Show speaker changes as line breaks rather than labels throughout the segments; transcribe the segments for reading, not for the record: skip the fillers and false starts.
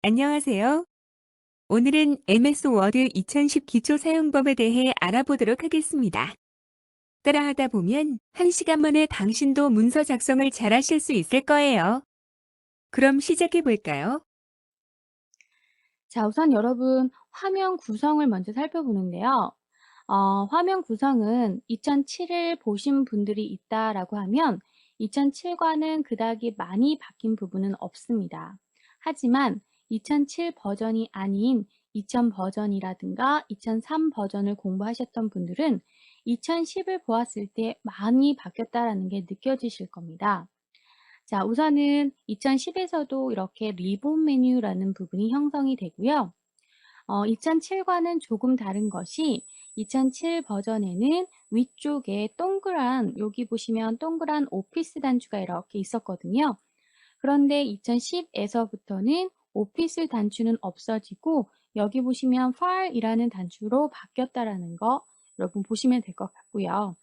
안녕하세요. 오늘은 MS 워드 2010 기초 사용법에 대해 알아보도록 하겠습니다. 따라하다 보면 1시간 만에 당신도 문서 작성을 잘하실 수 있을 거예요. 그럼 시작해 볼까요?
자, 우선 여러분 화면 구성을 먼저 살펴보는데요. 화면 구성은 2007을 보신 분들이 있다라고 하면 2007과는 그다지 많이 바뀐 부분은 없습니다. 하지만 2007 버전이 아닌 2000 버전이라든가 2003 버전을 공부하셨던 분들은 2010을 보았을 때 많이 바뀌었다라는 게 느껴지실 겁니다. 자, 우선은 2010에서도 이렇게 리본 메뉴라는 부분이 형성이 되고요. 2007과는 조금 다른 것이 2007 버전에는 위쪽에 동그란, 여기 보시면 동그란 오피스 단추가 이렇게 있었거든요. 그런데 2010에서부터는 오피스 단추는 없어지고 여기 보시면 file이라는 단추로 바뀌었다라는 거 여러분 보시면 될 것 같고요.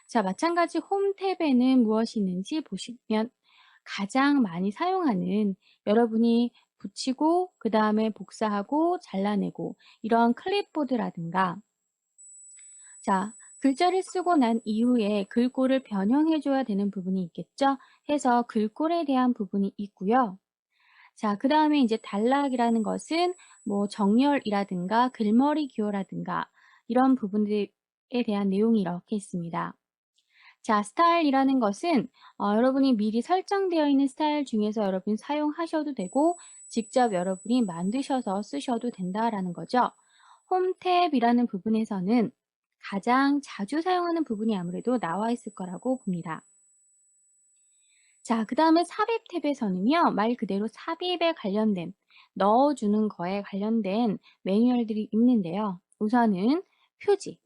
자, 마찬가지 홈 탭에는 무엇이 있는지 보시면 가장 많이 사용하는 여러분이 붙이고 그 다음에 복사하고 잘라내고 이런 클립보드라든가 자 글자를 쓰고 난 이후에 글꼴을 변형해 줘야 되는 부분이 있겠죠. 해서 글꼴에 대한 부분이 있고요. 자, 그 다음에 이제 단락이라는 것은 뭐 정렬이라든가 글머리 기호라든가 이런 부분들에 대한 내용이 이렇게 있습니다. 자, 스타일이라는 것은 여러분이 미리 설정되어 있는 스타일 중에서 여러분이 사용하셔도 되고 직접 여러분이 만드셔서 쓰셔도 된다라는 거죠. 홈 탭이라는 부분에서는 가장 자주 사용하는 부분이 아무래도 나와 있을 거라고 봅니다. 자, 그 다음에 삽입 탭에서는요, 말 그대로 삽입에 관련된, 넣어주는 거에 관련된 매뉴얼들이 있는데요. 우선은 표지,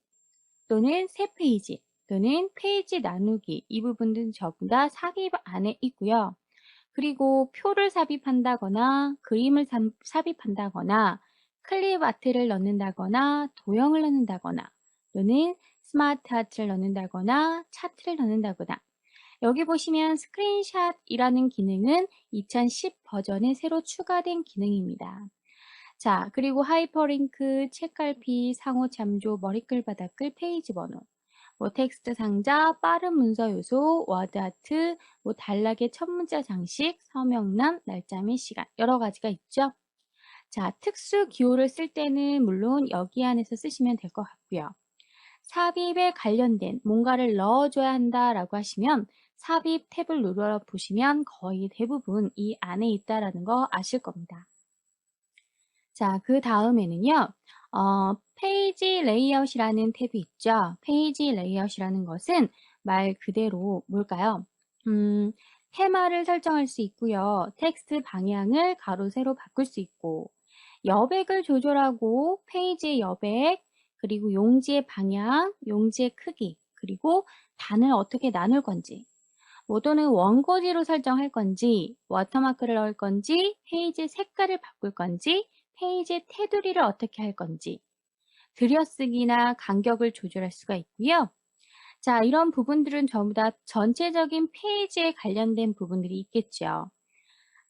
또는 새 페이지 또는 페이지 나누기 이 부분들은 전부 다 삽입 안에 있고요. 그리고 표를 삽입한다거나 그림을 삽입한다거나 클립 아트를 넣는다거나 도형을 넣는다거나 또는 스마트 아트를 넣는다거나 차트를 넣는다거나 여기 보시면 스크린샷이라는 기능은 2010 버전에 새로 추가된 기능입니다. 자, 그리고 하이퍼링크, 책갈피, 상호 참조, 머리글 바닥글, 페이지 번호, 뭐 텍스트 상자, 빠른 문서 요소, 워드 아트, 뭐 단락의 첫 문자 장식, 서명란, 날짜 및 시간 여러 가지가 있죠. 자, 특수 기호를 쓸 때는 물론 여기 안에서 쓰시면 될 것 같고요. 삽입에 관련된 뭔가를 넣어줘야 한다라고 하시면 삽입 탭을 눌러 보시면 거의 대부분 이 안에 있다라는 거 아실 겁니다. 자, 그 다음에는요, 페이지 레이아웃이라는 탭이 있죠. 페이지 레이아웃이라는 것은 말 그대로 뭘까요? 테마를 설정할 수 있고요. 텍스트 방향을 가로, 세로 바꿀 수 있고, 여백을 조절하고 페이지의 여백, 그리고 용지의 방향, 용지의 크기, 그리고 단을 어떻게 나눌 건지, 뭐 또는 원고지로 설정할 건지, 워터마크를 넣을 건지, 페이지 색깔을 바꿀 건지, 페이지 테두리를 어떻게 할 건지, 들여쓰기나 간격을 조절할 수가 있고요. 자, 이런 부분들은 전부 다 전체적인 페이지에 관련된 부분들이 있겠죠.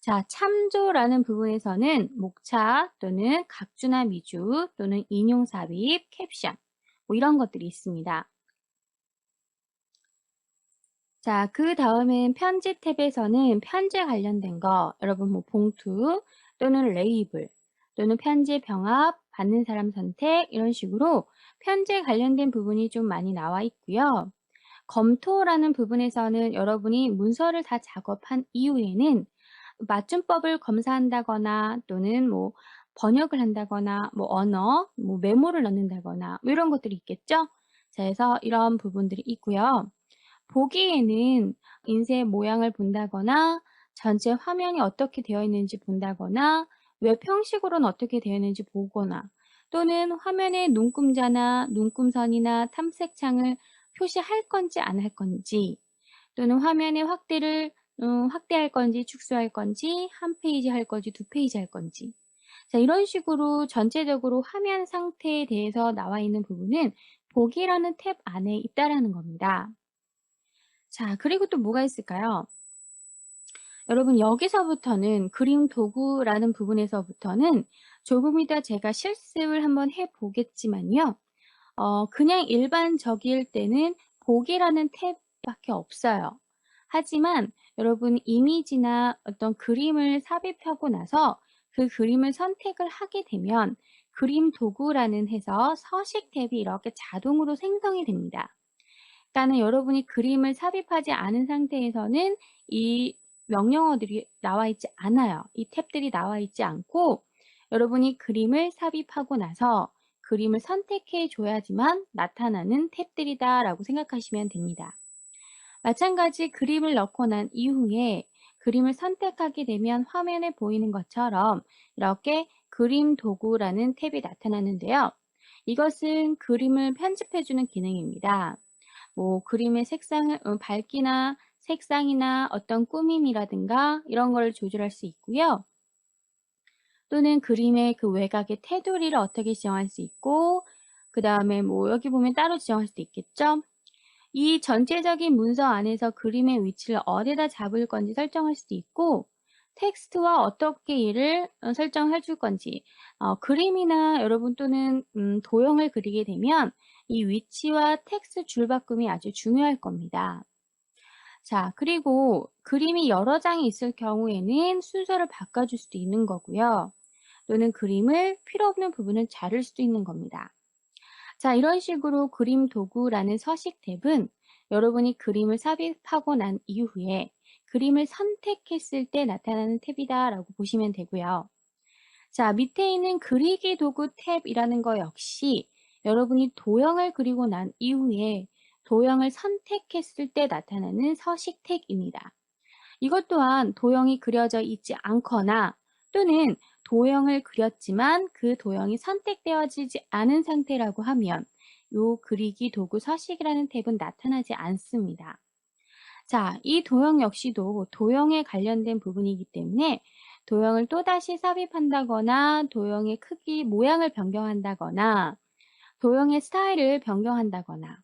자, 참조라는 부분에서는 목차 또는 각주나 미주 또는 인용 삽입, 캡션 뭐 이런 것들이 있습니다. 자, 그 다음엔 편집 탭에서는 편지에 관련된 거, 여러분 뭐 봉투 또는 레이블 또는 편지 병합, 받는 사람 선택 이런 식으로 편지에 관련된 부분이 좀 많이 나와 있고요. 검토라는 부분에서는 여러분이 문서를 다 작업한 이후에는 맞춤법을 검사한다거나 또는 뭐 번역을 한다거나 뭐 언어, 뭐 메모를 넣는다거나 뭐 이런 것들이 있겠죠. 자, 그래서 이런 부분들이 있고요. 보기에는 인쇄 모양을 본다거나 전체 화면이 어떻게 되어 있는지 본다거나 웹 형식으로는 어떻게 되어 있는지 보거나 또는 화면에 눈금자나 눈금선이나 탐색창을 표시할 건지 안 할 건지 또는 화면의 확대할 건지 축소할 건지 한 페이지 할 건지 두 페이지 할 건지 자, 이런 식으로 전체적으로 화면 상태에 대해서 나와 있는 부분은 보기라는 탭 안에 있다라는 겁니다. 자, 그리고 또 뭐가 있을까요? 여러분 여기서부터는 그림 도구라는 부분에서부터는 조금 이따 제가 실습을 한번 해 보겠지만요. 그냥 일반적일 때는 보기라는 탭밖에 없어요. 하지만 여러분 이미지나 어떤 그림을 삽입하고 나서 그 그림을 선택을 하게 되면 그림 도구라는 해서 서식 탭이 이렇게 자동으로 생성이 됩니다. 그러니까는 여러분이 그림을 삽입하지 않은 상태에서는 이 명령어들이 나와 있지 않아요. 이 탭들이 나와 있지 않고 여러분이 그림을 삽입하고 나서 그림을 선택해 줘야지만 나타나는 탭들이다라고 생각하시면 됩니다. 마찬가지 그림을 넣고 난 이후에 그림을 선택하게 되면 화면에 보이는 것처럼 이렇게 그림 도구라는 탭이 나타나는데요. 이것은 그림을 편집해 주는 기능입니다. 뭐 그림의 색상을 밝기나 색상이나 어떤 꾸밈이라든가 이런 걸 조절할 수 있고요. 또는 그림의 그 외곽의 테두리를 어떻게 지정할 수 있고 그다음에 뭐 여기 보면 따로 지정할 수도 있겠죠. 이 전체적인 문서 안에서 그림의 위치를 어디다 잡을 건지 설정할 수도 있고 텍스트와 어떻게 이를 설정해 줄 건지 그림이나 여러분 또는 도형을 그리게 되면 이 위치와 텍스트 줄바꿈이 아주 중요할 겁니다. 자, 그리고 그림이 여러 장이 있을 경우에는 순서를 바꿔줄 수도 있는 거고요. 또는 그림을 필요 없는 부분은 자를 수도 있는 겁니다. 자, 이런 식으로 그림 도구라는 서식 탭은 여러분이 그림을 삽입하고 난 이후에 그림을 선택했을 때 나타나는 탭이다라고 보시면 되고요. 자, 밑에 있는 그리기 도구 탭이라는 거 역시 여러분이 도형을 그리고 난 이후에 도형을 선택했을 때 나타나는 서식 탭입니다. 이것 또한 도형이 그려져 있지 않거나 또는 도형을 그렸지만 그 도형이 선택되어지지 않은 상태라고 하면 요 그리기 도구 서식이라는 탭은 나타나지 않습니다. 자, 이 도형 역시도 도형에 관련된 부분이기 때문에 도형을 또다시 삽입한다거나 도형의 크기, 모양을 변경한다거나 도형의 스타일을 변경한다거나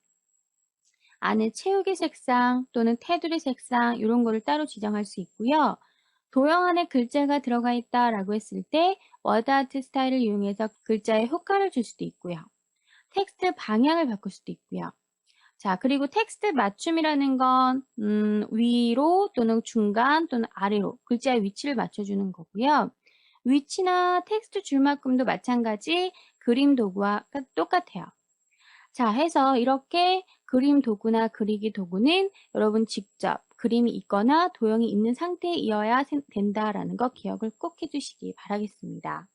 안에 채우기 색상 또는 테두리 색상 이런 거를 따로 지정할 수 있고요. 도형 안에 글자가 들어가 있다라고 했을 때 워드아트 스타일을 이용해서 글자에 효과를 줄 수도 있고요. 텍스트 방향을 바꿀 수도 있고요. 자, 그리고 텍스트 맞춤이라는 건 위로 또는 중간 또는 아래로 글자의 위치를 맞춰주는 거고요. 위치나 텍스트 줄만큼도 마찬가지 그림 도구와 똑같아요. 자, 해서 이렇게 그림 도구나 그리기 도구는 여러분 직접 그림이 있거나 도형이 있는 상태이어야 된다라는 거 기억을 꼭 해주시기 바라겠습니다.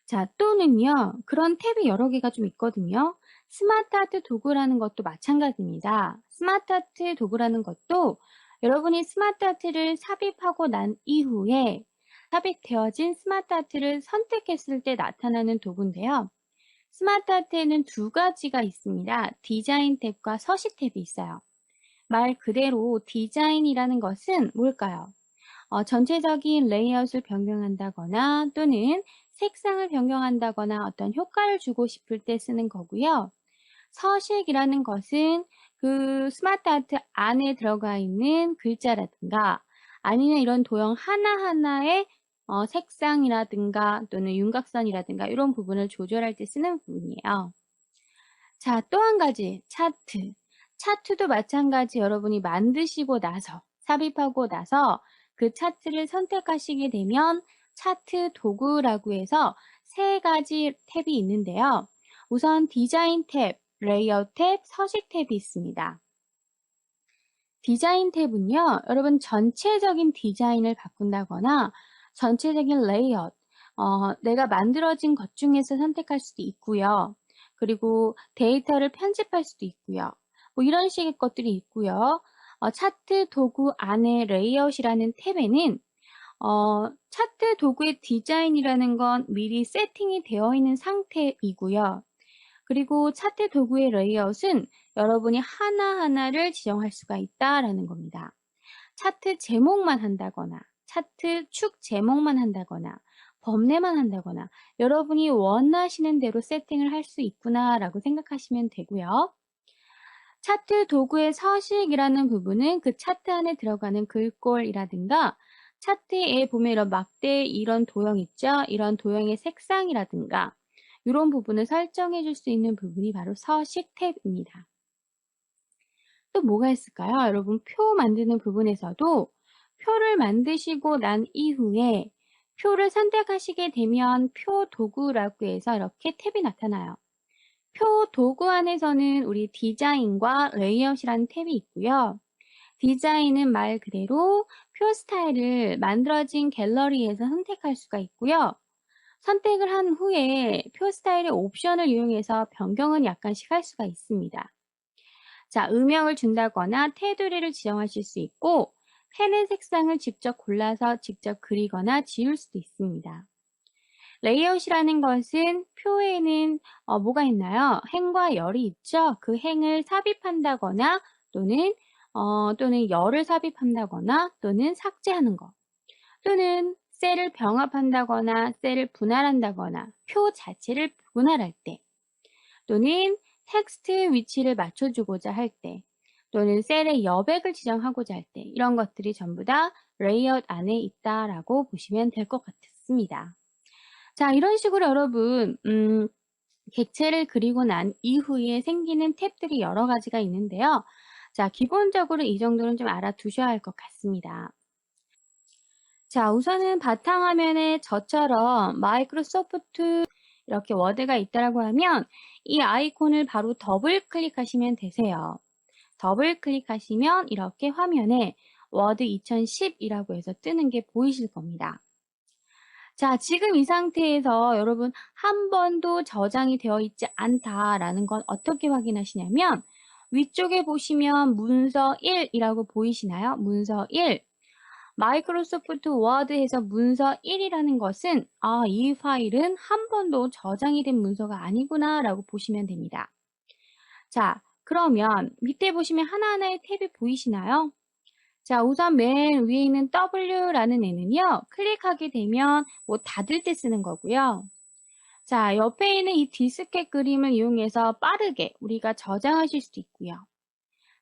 자, 또는요, 그런 탭이 여러 개가 좀 있거든요. 스마트 아트 도구라는 것도 마찬가지입니다. 스마트 아트 도구라는 것도 여러분이 스마트 아트를 삽입하고 난 이후에 삽입되어진 스마트 아트를 선택했을 때 나타나는 도구인데요. 스마트 아트에는 두 가지가 있습니다. 디자인 탭과 서식 탭이 있어요. 말 그대로 디자인이라는 것은 뭘까요? 전체적인 레이아웃을 변경한다거나 또는 색상을 변경한다거나 어떤 효과를 주고 싶을 때 쓰는 거고요. 서식이라는 것은 그 스마트 아트 안에 들어가 있는 글자라든가 아니면 이런 도형 하나하나의 색상이라든가 또는 윤곽선이라든가 이런 부분을 조절할 때 쓰는 부분이에요. 자, 또 한 가지 차트. 차트도 마찬가지 여러분이 만드시고 나서 삽입하고 나서 그 차트를 선택하시게 되면 차트 도구라고 해서 세 가지 탭이 있는데요. 우선 디자인 탭, 레이아웃 탭, 서식 탭이 있습니다. 디자인 탭은요, 여러분 전체적인 디자인을 바꾼다거나 전체적인 레이아웃, 내가 만들어진 것 중에서 선택할 수도 있고요. 그리고 데이터를 편집할 수도 있고요. 뭐 이런 식의 것들이 있고요. 차트 도구 안에 레이아웃이라는 탭에는 차트 도구의 디자인이라는 건 미리 세팅이 되어 있는 상태이고요. 그리고 차트 도구의 레이아웃은 여러분이 하나하나를 지정할 수가 있다라는 겁니다. 차트 제목만 한다거나 차트 축 제목만 한다거나 범례만 한다거나 여러분이 원하시는 대로 세팅을 할 수 있구나라고 생각하시면 되고요. 차트 도구의 서식이라는 부분은 그 차트 안에 들어가는 글꼴이라든가 차트에 보면 이런 막대 이런 도형 있죠? 이런 도형의 색상이라든가 이런 부분을 설정해 줄 수 있는 부분이 바로 서식 탭입니다. 또 뭐가 있을까요? 여러분 표 만드는 부분에서도 표를 만드시고 난 이후에 표를 선택하시게 되면 표 도구라고 해서 이렇게 탭이 나타나요. 표 도구 안에서는 우리 디자인과 레이아웃이라는 탭이 있고요. 디자인은 말 그대로 표 스타일을 만들어진 갤러리에서 선택할 수가 있고요. 선택을 한 후에 표 스타일의 옵션을 이용해서 변경은 약간씩 할 수가 있습니다. 자, 음영을 준다거나 테두리를 지정하실 수 있고 펜의 색상을 직접 골라서 직접 그리거나 지울 수도 있습니다. 레이아웃이라는 것은 표에는 뭐가 있나요? 행과 열이 있죠. 그 행을 삽입한다거나 또는 열을 삽입한다거나 또는 삭제하는 것 또는 셀을 병합한다거나 셀을 분할한다거나 표 자체를 분할할 때 또는 텍스트 위치를 맞춰주고자 할 때 또는 셀의 여백을 지정하고자 할 때 이런 것들이 전부 다 레이아웃 안에 있다라고 보시면 될 것 같습니다. 자, 이런 식으로 여러분 객체를 그리고 난 이후에 생기는 탭들이 여러 가지가 있는데요. 자, 기본적으로 이 정도는 좀 알아두셔야 할 것 같습니다. 자, 우선은 바탕화면에 저처럼 마이크로소프트 이렇게 워드가 있다라고 하면 이 아이콘을 바로 더블 클릭하시면 되세요. 더블 클릭하시면 이렇게 화면에 워드 2010이라고 해서 뜨는 게 보이실 겁니다. 자, 지금 이 상태에서 여러분 한 번도 저장이 되어 있지 않다라는 건 어떻게 확인하시냐면 위쪽에 보시면 문서 1이라고 보이시나요? 문서 1. 마이크로소프트 워드에서 문서 1이라는 것은 이 파일은 한 번도 저장이 된 문서가 아니구나 라고 보시면 됩니다. 자, 그러면 밑에 보시면 하나하나의 탭이 보이시나요? 자, 우선 맨 위에 있는 W라는 애는요, 클릭하게 되면 뭐 닫을 때 쓰는 거고요. 자, 옆에 있는 이 디스켓 그림을 이용해서 빠르게 우리가 저장하실 수도 있고요.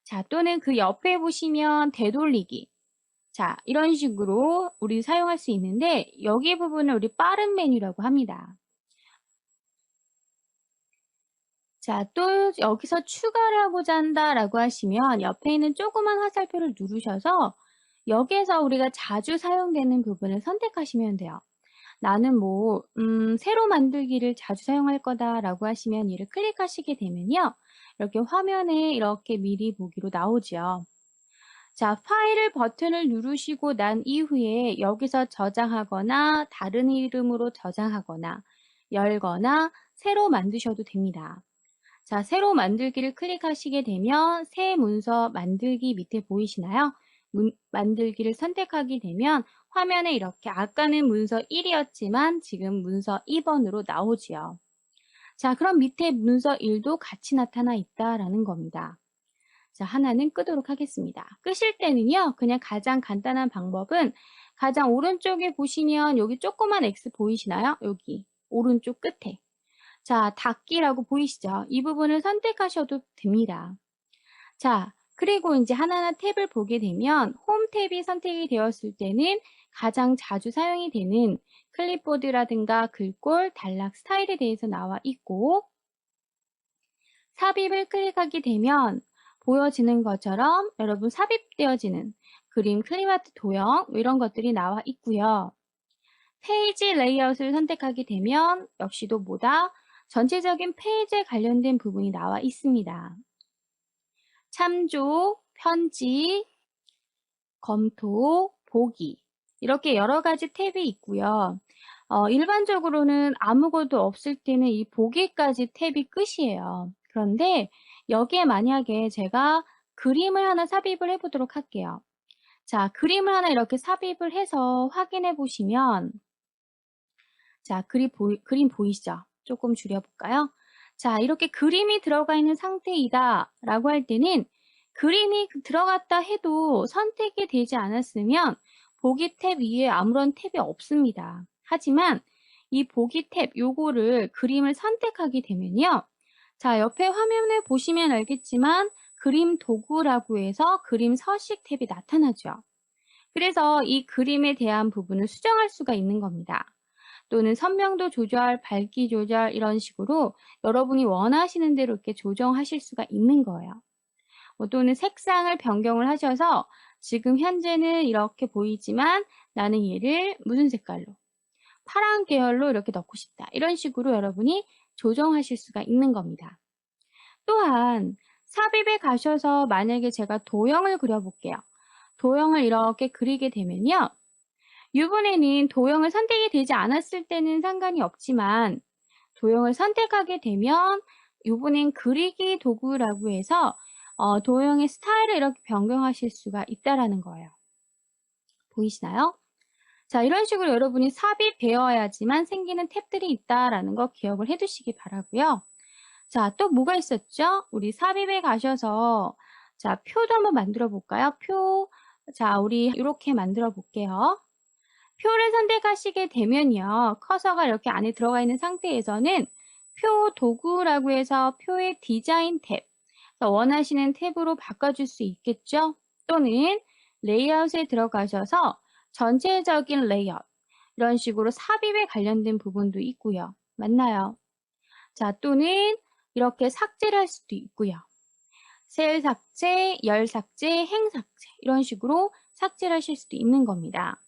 자, 또는 그 옆에 보시면 되돌리기. 자, 이런 식으로 우리 사용할 수 있는데, 여기 부분을 우리 빠른 메뉴라고 합니다. 자, 또 여기서 추가를 하고자 한다라고 하시면 옆에 있는 조그만 화살표를 누르셔서 여기에서 우리가 자주 사용되는 부분을 선택하시면 돼요. 나는 새로 만들기를 자주 사용할 거다라고 하시면 이를 클릭하시게 되면요. 이렇게 화면에 이렇게 미리 보기로 나오죠. 자, 파일을 버튼을 누르시고 난 이후에 여기서 저장하거나 다른 이름으로 저장하거나 열거나 새로 만드셔도 됩니다. 자, 새로 만들기를 클릭하시게 되면 새 문서 만들기 밑에 보이시나요? 만들기를 선택하게 되면 화면에 이렇게 아까는 문서 1이었지만 지금 문서 2번으로 나오지요. 자, 그럼 밑에 문서 1도 같이 나타나 있다라는 겁니다. 자, 하나는 끄도록 하겠습니다. 끄실 때는요, 그냥 가장 간단한 방법은 가장 오른쪽에 보시면 여기 조그만 X 보이시나요? 여기 오른쪽 끝에. 자, 닫기라고 보이시죠? 이 부분을 선택하셔도 됩니다. 자, 그리고 이제 하나하나 탭을 보게 되면 홈 탭이 선택이 되었을 때는 가장 자주 사용이 되는 클립보드라든가 글꼴, 단락 스타일에 대해서 나와 있고 삽입을 클릭하게 되면 보여지는 것처럼 여러분 삽입되어지는 그림, 클립아트, 도형 이런 것들이 나와 있고요. 페이지 레이아웃을 선택하게 되면 역시도 전체적인 페이지에 관련된 부분이 나와 있습니다. 참조, 편지, 검토, 보기 이렇게 여러 가지 탭이 있고요. 일반적으로는 아무것도 없을 때는 이 보기까지 탭이 끝이에요. 그런데 여기에 만약에 제가 그림을 하나 삽입을 해보도록 할게요. 자, 그림을 하나 이렇게 삽입을 해서 확인해 보시면 자, 그림 보이시죠? 조금 줄여볼까요? 자, 이렇게 그림이 들어가 있는 상태이다 라고 할 때는 그림이 들어갔다 해도 선택이 되지 않았으면 보기 탭 위에 아무런 탭이 없습니다. 하지만 이 보기 탭 요거를 그림을 선택하게 되면요. 자, 옆에 화면에 보시면 알겠지만 그림 도구라고 해서 그림 서식 탭이 나타나죠. 그래서 이 그림에 대한 부분을 수정할 수가 있는 겁니다. 또는 선명도 조절, 밝기 조절 이런 식으로 여러분이 원하시는 대로 이렇게 조정하실 수가 있는 거예요. 또는 색상을 변경을 하셔서 지금 현재는 이렇게 보이지만 나는 얘를 무슨 색깔로? 파란 계열로 이렇게 넣고 싶다. 이런 식으로 여러분이 조정하실 수가 있는 겁니다. 또한 삽입에 가셔서 만약에 제가 도형을 그려볼게요. 도형을 이렇게 그리게 되면요. 이번에는 도형을 선택이 되지 않았을 때는 상관이 없지만 도형을 선택하게 되면 이번엔 그리기 도구라고 해서 도형의 스타일을 이렇게 변경하실 수가 있다라는 거예요. 보이시나요? 자, 이런 식으로 여러분이 삽입되어야지만 생기는 탭들이 있다라는 거 기억을 해두시기 바라고요. 자, 또 뭐가 있었죠? 우리 삽입에 가셔서 자, 표도 한번 만들어 볼까요? 표. 자, 우리 이렇게 만들어 볼게요. 표를 선택하시게 되면요. 커서가 이렇게 안에 들어가 있는 상태에서는 표 도구라고 해서 표의 디자인 탭. 원하시는 탭으로 바꿔줄 수 있겠죠? 또는 레이아웃에 들어가셔서 전체적인 레이아웃. 이런 식으로 삽입에 관련된 부분도 있고요. 맞나요? 자, 또는 이렇게 삭제를 할 수도 있고요. 셀 삭제, 열 삭제, 행 삭제 이런 식으로 삭제를 하실 수도 있는 겁니다.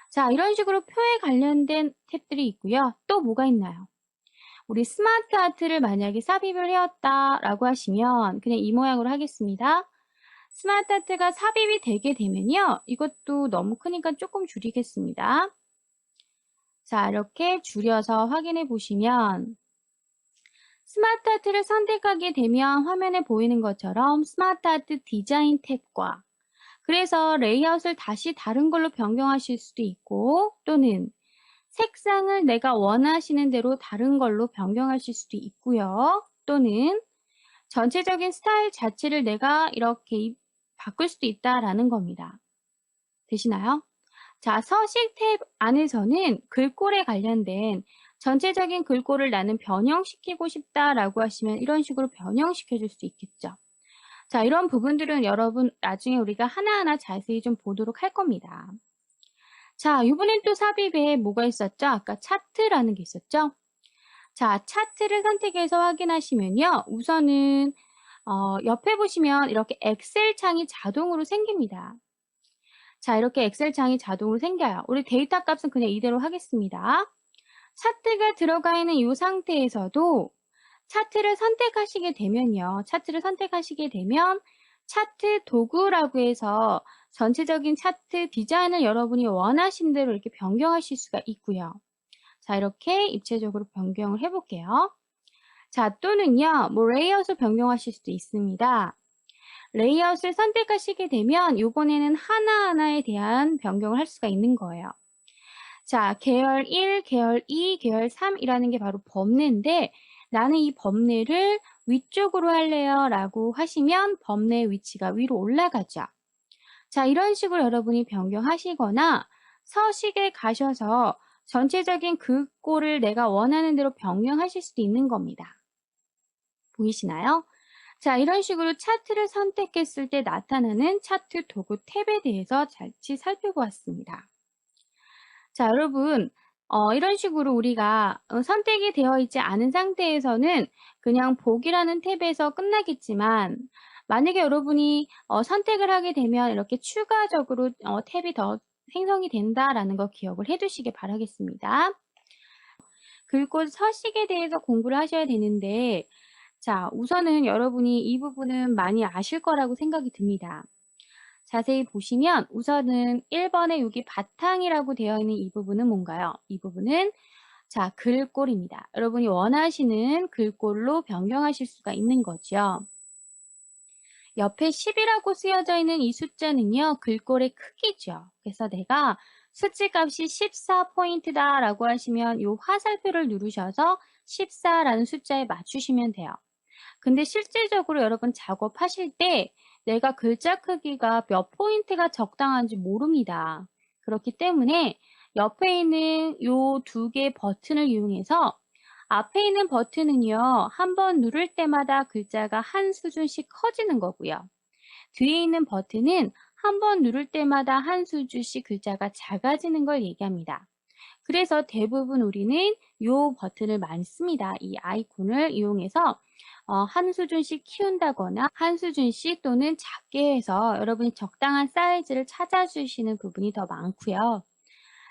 자, 이런 식으로 표에 관련된 탭들이 있고요. 또 뭐가 있나요? 우리 스마트 아트를 만약에 삽입을 해왔다라고 하시면 그냥 이 모양으로 하겠습니다. 스마트 아트가 삽입이 되게 되면요. 이것도 너무 크니까 조금 줄이겠습니다. 자, 이렇게 줄여서 확인해 보시면 스마트 아트를 선택하게 되면 화면에 보이는 것처럼 스마트 아트 디자인 탭과 그래서 레이아웃을 다시 다른 걸로 변경하실 수도 있고 또는 색상을 내가 원하시는 대로 다른 걸로 변경하실 수도 있고요. 또는 전체적인 스타일 자체를 내가 이렇게 바꿀 수도 있다라는 겁니다. 되시나요? 자, 서식 탭 안에서는 글꼴에 관련된 전체적인 글꼴을 나는 변형시키고 싶다라고 하시면 이런 식으로 변형시켜 줄 수 있겠죠. 자, 이런 부분들은 여러분 나중에 우리가 하나하나 자세히 좀 보도록 할 겁니다. 자, 이번엔 또 삽입에 뭐가 있었죠? 아까 차트라는 게 있었죠? 자, 차트를 선택해서 확인하시면요. 우선은 옆에 보시면 이렇게 엑셀 창이 자동으로 생깁니다. 자, 이렇게 엑셀 창이 자동으로 생겨요. 우리 데이터 값은 그냥 이대로 하겠습니다. 차트가 들어가 있는 이 상태에서도 차트를 선택하시게 되면요. 차트를 선택하시게 되면 차트 도구라고 해서 전체적인 차트 디자인을 여러분이 원하신 대로 이렇게 변경하실 수가 있고요. 자, 이렇게 입체적으로 변경을 해볼게요. 자, 또는요, 뭐 레이아웃을 변경하실 수도 있습니다. 레이아웃을 선택하시게 되면 이번에는 하나하나에 대한 변경을 할 수가 있는 거예요. 자, 계열 1, 계열 2, 계열 3이라는 게 바로 범례인데 나는 이 범례를 위쪽으로 할래요 라고 하시면 범례의 위치가 위로 올라가죠. 자, 이런 식으로 여러분이 변경하시거나 서식에 가셔서 전체적인 글꼴을 내가 원하는 대로 변경하실 수도 있는 겁니다. 보이시나요? 자, 이런 식으로 차트를 선택했을 때 나타나는 차트 도구 탭에 대해서 같이 살펴보았습니다. 자, 여러분, 이런 식으로 우리가 선택이 되어 있지 않은 상태에서는 그냥 보기라는 탭에서 끝나겠지만 만약에 여러분이 선택을 하게 되면 이렇게 추가적으로 탭이 더 생성이 된다라는 거 기억을 해두시기 바라겠습니다. 글꼴 서식에 대해서 공부를 하셔야 되는데 자, 우선은 여러분이 이 부분은 많이 아실 거라고 생각이 듭니다. 자세히 보시면 우선은 1번에 여기 바탕이라고 되어 있는 이 부분은 뭔가요? 이 부분은 자, 글꼴입니다. 여러분이 원하시는 글꼴로 변경하실 수가 있는 거죠. 옆에 10이라고 쓰여져 있는 이 숫자는요, 글꼴의 크기죠. 그래서 내가 수치값이 14포인트다 라고 하시면 이 화살표를 누르셔서 14라는 숫자에 맞추시면 돼요. 근데 실질적으로 여러분 작업하실 때 내가 글자 크기가 몇 포인트가 적당한지 모릅니다. 그렇기 때문에 옆에 있는 이 두 개 버튼을 이용해서 앞에 있는 버튼은요, 한 번 누를 때마다 글자가 한 수준씩 커지는 거고요. 뒤에 있는 버튼은 한 번 누를 때마다 한 수준씩 글자가 작아지는 걸 얘기합니다. 그래서 대부분 우리는 이 버튼을 많이 씁니다. 이 아이콘을 이용해서 한 수준씩 키운다거나 한 수준씩 또는 작게 해서 여러분이 적당한 사이즈를 찾아주시는 부분이 더 많고요.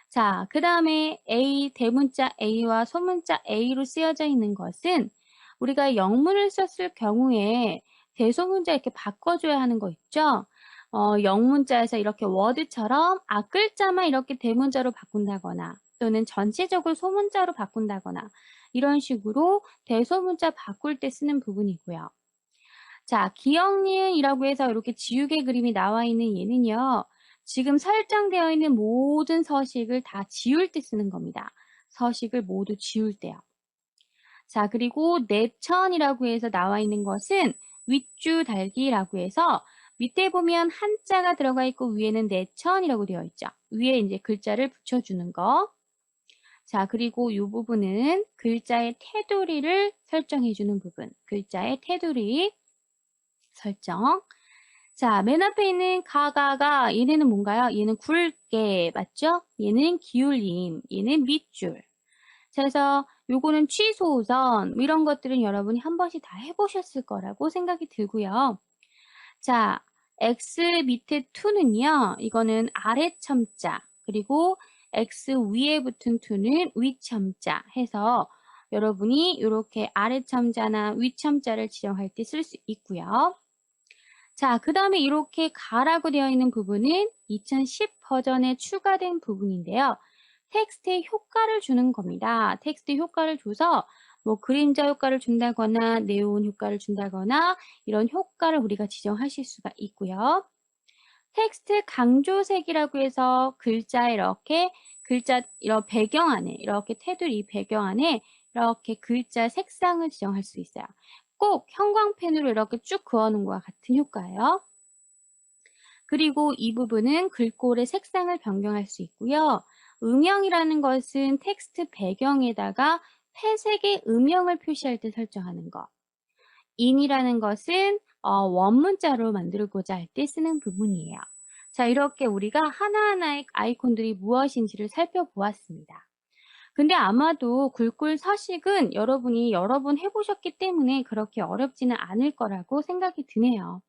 자, 그 다음에 A, 대문자 A와 소문자 A로 쓰여져 있는 것은 우리가 영문을 썼을 경우에 대소문자 이렇게 바꿔줘야 하는 거 있죠? 영문자에서 이렇게 워드처럼 앞글자만 이렇게 대문자로 바꾼다거나 또는 전체적으로 소문자로 바꾼다거나 이런 식으로 대소문자 바꿀 때 쓰는 부분이고요. 자, 기억니은이라고 해서 이렇게 지우개 그림이 나와 있는 얘는요. 지금 설정되어 있는 모든 서식을 다 지울 때 쓰는 겁니다. 서식을 모두 지울 때요. 자, 그리고 내천이라고 해서 나와 있는 것은 윗줄 달기라고 해서 밑에 보면 한자가 들어가 있고 위에는 내천이라고 되어 있죠. 위에 이제 글자를 붙여주는 거. 자, 그리고 이 부분은 글자의 테두리를 설정해주는 부분. 글자의 테두리 설정. 자, 맨 앞에 있는 가가가 얘네는 뭔가요? 얘는 굵게, 맞죠? 얘는 기울임, 얘는 밑줄. 자, 그래서 요거는 취소선, 뭐 이런 것들은 여러분이 한 번씩 다 해보셨을 거라고 생각이 들고요. 자, X 밑에 2는요, 이거는 아래 첨자, 그리고 X 위에 붙은 2는 위 첨자 해서 여러분이 이렇게 아래 첨자나 위 첨자를 지정할 때 쓸 수 있고요. 자, 그 다음에 이렇게 가라고 되어 있는 부분은 2010 버전에 추가된 부분인데요. 텍스트에 효과를 주는 겁니다. 텍스트에 효과를 줘서 뭐 그림자 효과를 준다거나 네온 효과를 준다거나 이런 효과를 우리가 지정하실 수가 있고요. 텍스트 강조색이라고 해서 글자에 이렇게 글자 이런 배경 안에 이렇게 테두리 배경 안에 이렇게 글자 색상을 지정할 수 있어요. 꼭 형광펜으로 이렇게 쭉 그어놓은 것과 같은 효과예요. 그리고 이 부분은 글꼴의 색상을 변경할 수 있고요. 음영이라는 것은 텍스트 배경에다가 회색의 음영을 표시할 때 설정하는 것. 인이라는 것은 원문자로 만들고자 할 때 쓰는 부분이에요. 자, 이렇게 우리가 하나하나의 아이콘들이 무엇인지를 살펴보았습니다. 근데 아마도 글꼴 서식은 여러분이 여러 번 해보셨기 때문에 그렇게 어렵지는 않을 거라고 생각이 드네요.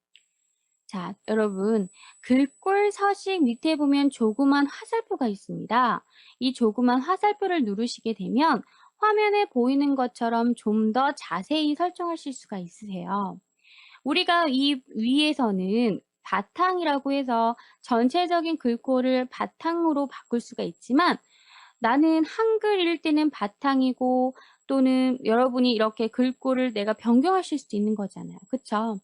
자, 여러분, 글꼴 서식 밑에 보면 조그만 화살표가 있습니다. 이 조그만 화살표를 누르시게 되면 화면에 보이는 것처럼 좀 더 자세히 설정하실 수가 있으세요. 우리가 이 위에서는 바탕이라고 해서 전체적인 글꼴을 바탕으로 바꿀 수가 있지만 나는 한글일 때는 바탕이고 또는 여러분이 이렇게 글꼴을 내가 변경하실 수도 있는 거잖아요. 그쵸?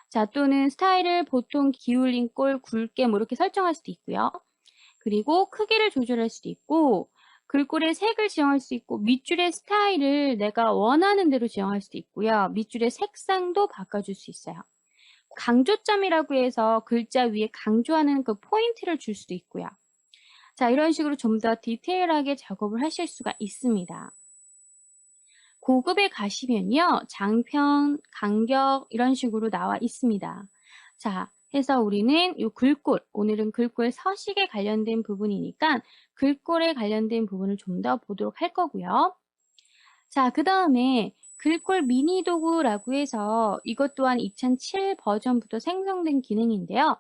자, 또는 스타일을 보통 기울인 꼴, 굵게 뭐 이렇게 설정할 수도 있고요. 그리고 크기를 조절할 수도 있고 글꼴의 색을 지정할 수 있고 밑줄의 스타일을 내가 원하는 대로 지정할 수도 있고요. 밑줄의 색상도 바꿔줄 수 있어요. 강조점이라고 해서 글자 위에 강조하는 그 포인트를 줄 수도 있고요. 자, 이런 식으로 좀 더 디테일하게 작업을 하실 수가 있습니다. 고급에 가시면요. 장편, 간격 이런 식으로 나와 있습니다. 자, 해서 우리는 이 글꼴, 오늘은 글꼴 서식에 관련된 부분이니까 글꼴에 관련된 부분을 좀 더 보도록 할 거고요. 자, 그 다음에 글꼴 미니 도구라고 해서 이것 또한 2007 버전부터 생성된 기능인데요.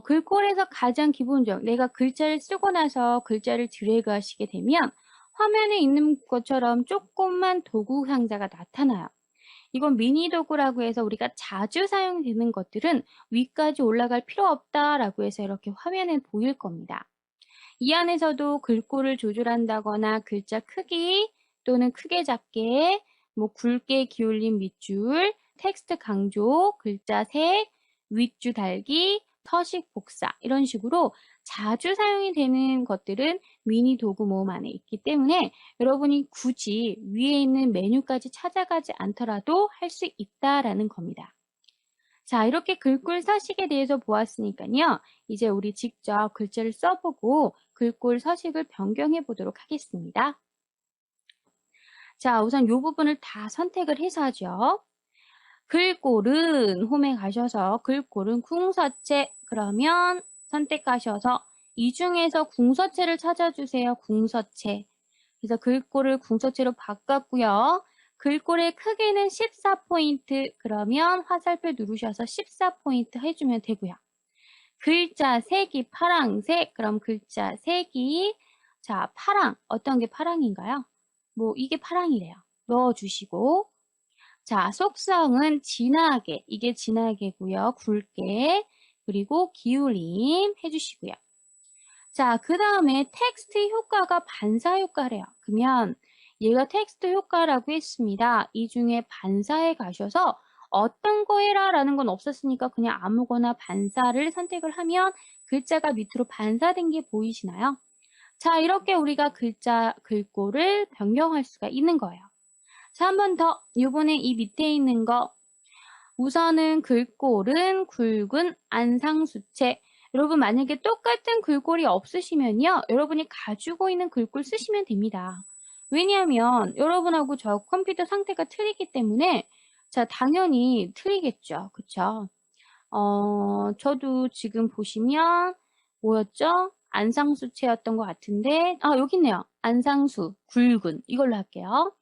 글꼴에서 가장 기본적, 내가 글자를 쓰고 나서 글자를 드래그 하시게 되면 화면에 있는 것처럼 조그만 도구 상자가 나타나요. 이건 미니 도구라고 해서 우리가 자주 사용되는 것들은 위까지 올라갈 필요 없다라고 해서 이렇게 화면에 보일 겁니다. 이 안에서도 글꼴을 조절한다거나 글자 크기 또는 크게 작게, 뭐 굵게 기울인 밑줄, 텍스트 강조, 글자 색, 윗줄 달기, 서식 복사 이런 식으로 자주 사용이 되는 것들은 미니 도구 모음 안에 있기 때문에 여러분이 굳이 위에 있는 메뉴까지 찾아가지 않더라도 할 수 있다라는 겁니다. 자, 이렇게 글꼴 서식에 대해서 보았으니까요. 이제 우리 직접 글자를 써보고 글꼴 서식을 변경해 보도록 하겠습니다. 자, 우선 요 부분을 다 선택을 해서 하죠. 글꼴은 홈에 가셔서 글꼴은 궁서체 그러면 선택하셔서 이 중에서 궁서체를 찾아주세요. 궁서체. 그래서 글꼴을 궁서체로 바꿨고요. 글꼴의 크기는 14포인트 그러면 화살표 누르셔서 14포인트 해주면 되고요. 글자 색이 파랑색 그럼 글자 색이 자 파랑 어떤 게 파랑인가요? 뭐 이게 파랑이래요. 넣어주시고 자, 속성은 진하게, 이게 진하게고요. 굵게, 그리고 기울임 해주시고요. 자, 그 다음에 텍스트 효과가 반사 효과래요. 그러면 얘가 텍스트 효과라고 했습니다. 이 중에 반사에 가셔서 어떤 거 해라 라는 건 없었으니까 그냥 아무거나 반사를 선택을 하면 글자가 밑으로 반사된 게 보이시나요? 자, 이렇게 우리가 글꼴을 변경할 수가 있는 거예요. 자, 한 번 더. 요번에 이 밑에 있는 거. 우선은 글꼴은 굵은 안상수체. 여러분 만약에 똑같은 글꼴이 없으시면요. 여러분이 가지고 있는 글꼴 쓰시면 됩니다. 왜냐하면 여러분하고 저 컴퓨터 상태가 틀리기 때문에 자, 당연히 틀리겠죠. 그쵸? 저도 지금 보시면 뭐였죠? 안상수체였던 것 같은데 여기 있네요. 안상수, 굵은 이걸로 할게요.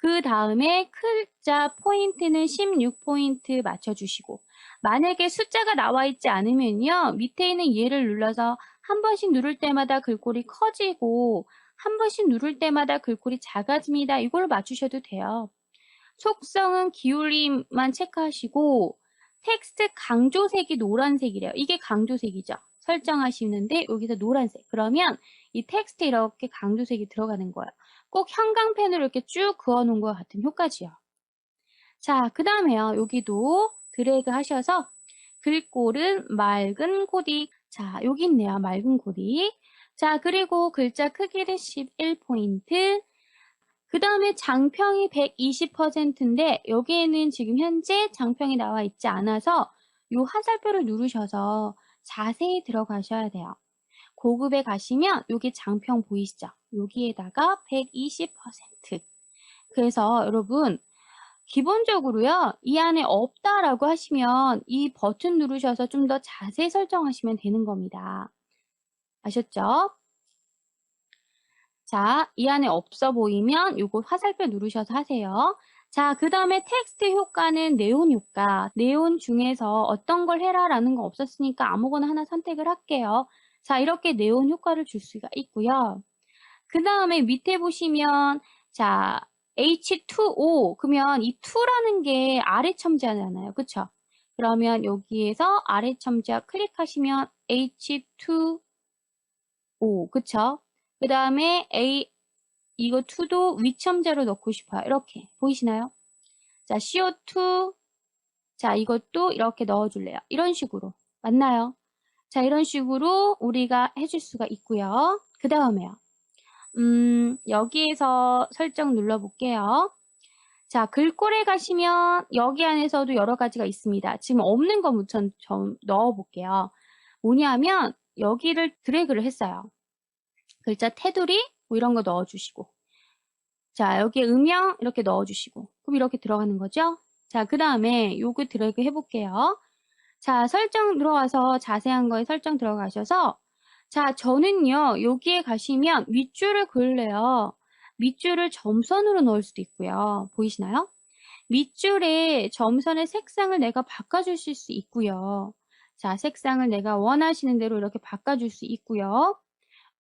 그 다음에 글자 포인트는 16포인트 맞춰주시고 만약에 숫자가 나와 있지 않으면요. 밑에 있는 얘를 눌러서 한 번씩 누를 때마다 글꼴이 커지고 한 번씩 누를 때마다 글꼴이 작아집니다. 이걸로 맞추셔도 돼요. 속성은 기울임만 체크하시고 텍스트 강조색이 노란색이래요. 이게 강조색이죠. 설정하시는데 여기서 노란색. 그러면 이 텍스트에 이렇게 강조색이 들어가는 거예요. 꼭 형광펜으로 이렇게 쭉 그어놓은 것 같은 효과지요. 자, 그 다음에요. 여기도 드래그 하셔서 글꼴은 맑은 코디. 자, 여기 있네요. 맑은 코디. 자, 그리고 글자 크기는 11포인트. 그 다음에 장평이 120%인데 여기에는 지금 현재 장평이 나와 있지 않아서 이 화살표를 누르셔서 자세히 들어가셔야 돼요. 고급에 가시면 여기 장평 보이시죠? 여기에다가 120%. 그래서 여러분 기본적으로요. 이 안에 없다라고 하시면 이 버튼 누르셔서 좀 더 자세히 설정하시면 되는 겁니다. 아셨죠? 자, 이 안에 없어 보이면 요거 화살표 누르셔서 하세요. 자, 그 다음에 텍스트 효과는 네온 효과. 네온 중에서 어떤 걸 해라라는 거 없었으니까 아무거나 하나 선택을 할게요. 자, 이렇게 네온 효과를 줄 수가 있고요. 그 다음에 밑에 보시면 자, H2O 그러면 이 2라는 게 아래 첨자잖아요. 그쵸? 그러면 여기에서 아래 첨자 클릭하시면 H2O 그쵸? 그 다음에 이거 2도 위첨자로 넣고 싶어요. 이렇게 보이시나요? 자, CO2 자, 이것도 이렇게 넣어줄래요. 이런 식으로 맞나요? 자, 이런 식으로 우리가 해줄 수가 있고요. 그 다음에요. 여기에서 설정 눌러볼게요. 자, 글꼴에 가시면 여기 안에서도 여러 가지가 있습니다. 지금 없는 거 우선 좀 넣어볼게요. 뭐냐면 여기를 드래그를 했어요. 글자 테두리 뭐 이런 거 넣어주시고 자, 여기에 음영 이렇게 넣어주시고 그럼 이렇게 들어가는 거죠? 자, 그 다음에 요거 드래그 해볼게요. 자, 설정 들어와서 자세한 거에 설정 들어가셔서 자, 저는요, 여기에 가시면 밑줄을 그을래요. 밑줄을 점선으로 넣을 수도 있고요. 보이시나요? 밑줄에 점선의 색상을 내가 바꿔주실 수 있고요. 자, 색상을 내가 원하시는 대로 이렇게 바꿔줄 수 있고요.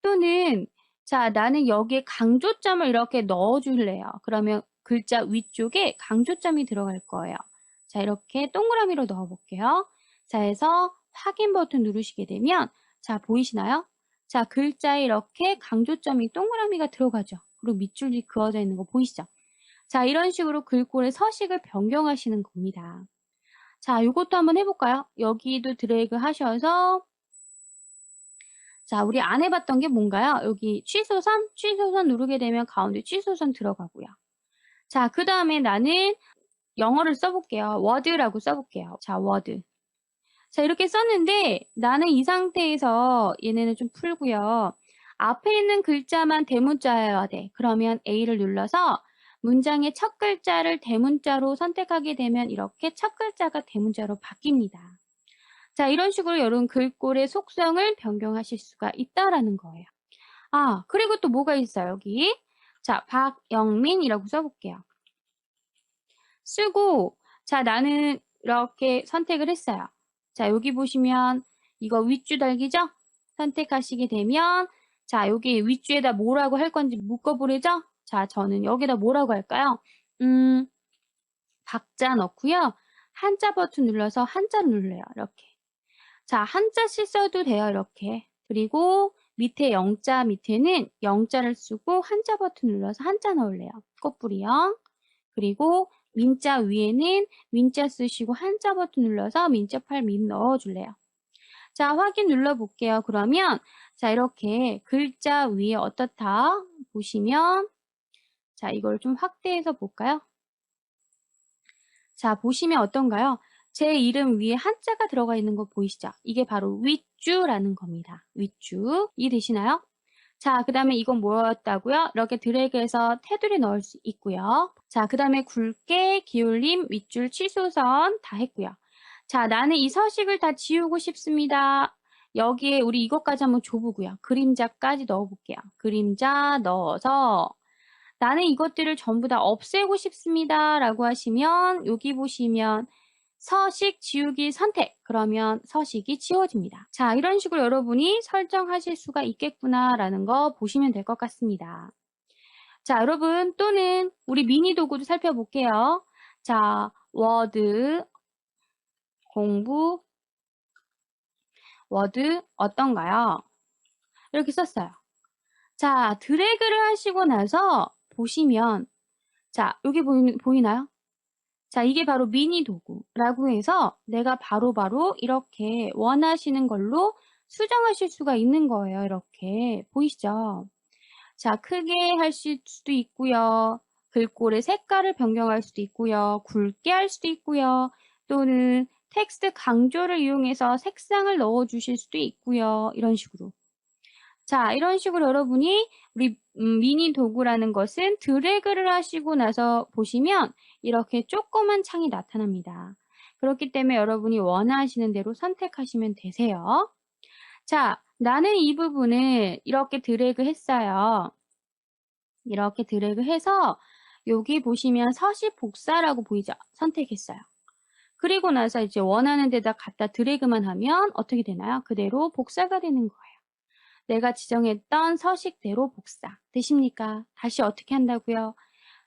또는 자, 나는 여기에 강조점을 이렇게 넣어줄래요. 그러면 글자 위쪽에 강조점이 들어갈 거예요. 자, 이렇게 동그라미로 넣어볼게요. 자, 해서 확인 버튼 누르시게 되면 자, 보이시나요? 자, 글자에 이렇게 강조점이 동그라미가 들어가죠. 그리고 밑줄이 그어져 있는 거 보이시죠? 자, 이런 식으로 글꼴의 서식을 변경하시는 겁니다. 자, 이것도 한번 해볼까요? 여기도 드래그 하셔서 자, 우리 안 해봤던 게 뭔가요? 여기 취소선? 취소선 누르게 되면 가운데 취소선 들어가고요. 자, 그 다음에 나는 영어를 써볼게요. 워드라고 써볼게요. 자, 워드. 자, 이렇게 썼는데 나는 이 상태에서 얘네는 좀 풀고요. 앞에 있는 글자만 대문자여야 돼. 그러면 A를 눌러서 문장의 첫 글자를 대문자로 선택하게 되면 이렇게 첫 글자가 대문자로 바뀝니다. 자, 이런 식으로 여러분 글꼴의 속성을 변경하실 수가 있다라는 거예요. 아, 그리고 또 뭐가 있어요, 여기? 자, 박영민이라고 써볼게요. 쓰고, 자, 나는 이렇게 선택을 했어요. 자, 여기 보시면 이거 윗줄 달기죠? 선택하시게 되면, 자, 여기 윗줄에다 뭐라고 할 건지 묶어보래죠? 자, 저는 여기다 뭐라고 할까요? 박자 넣고요. 한자 버튼 눌러서 한자를 눌러요. 이렇게. 자, 한자씩 써도 돼요. 이렇게. 그리고 밑에 영자 밑에는 영자를 쓰고 한자 버튼 눌러서 한자 넣을래요. 꽃뿌리요. 그리고 민자 위에는 민자 쓰시고 한자 버튼 눌러서 민자 팔 민 넣어줄래요. 자, 확인 눌러볼게요. 그러면 자, 이렇게 글자 위에 어떻다 보시면 자, 이걸 좀 확대해서 볼까요? 자, 보시면 어떤가요? 제 이름 위에 한자가 들어가 있는 거 보이시죠? 이게 바로 윗주라는 겁니다. 윗주. 이해되시나요? 자, 그 다음에 이건 뭐였다고요? 이렇게 드래그해서 테두리 넣을 수 있고요. 자, 그 다음에 굵게 기울임 윗줄 취소선 다 했고요. 자, 나는 이 서식을 다 지우고 싶습니다. 여기에 우리 이것까지 한번 줘보고요. 그림자까지 넣어볼게요. 그림자 넣어서 나는 이것들을 전부 다 없애고 싶습니다. 라고 하시면 여기 보시면 서식 지우기 선택 그러면 서식이 지워집니다. 자, 이런 식으로 여러분이 설정하실 수가 있겠구나 라는 거 보시면 될 것 같습니다. 자, 여러분 또는 우리 미니 도구도 살펴볼게요. 자, 워드 공부 워드 어떤가요? 이렇게 썼어요. 자, 드래그를 하시고 나서 보시면 자, 여기 보이나요? 자, 이게 바로 미니 도구라고 해서 내가 바로바로 이렇게 원하시는 걸로 수정하실 수가 있는 거예요. 이렇게 보이시죠? 자, 크게 하실 수도 있고요. 글꼴의 색깔을 변경할 수도 있고요. 굵게 할 수도 있고요. 또는 텍스트 강조를 이용해서 색상을 넣어 주실 수도 있고요. 이런 식으로. 자, 이런 식으로 여러분이 우리 미니 도구라는 것은 드래그를 하시고 나서 보시면 이렇게 조그만 창이 나타납니다. 그렇기 때문에 여러분이 원하시는 대로 선택하시면 되세요. 자, 나는 이 부분을 이렇게 드래그 했어요. 이렇게 드래그 해서 여기 보시면 서식 복사라고 보이죠? 선택했어요. 그리고 나서 이제 원하는 데다 갖다 드래그만 하면 어떻게 되나요? 그대로 복사가 되는 거예요. 내가 지정했던 서식대로 복사. 되십니까? 다시 어떻게 한다고요?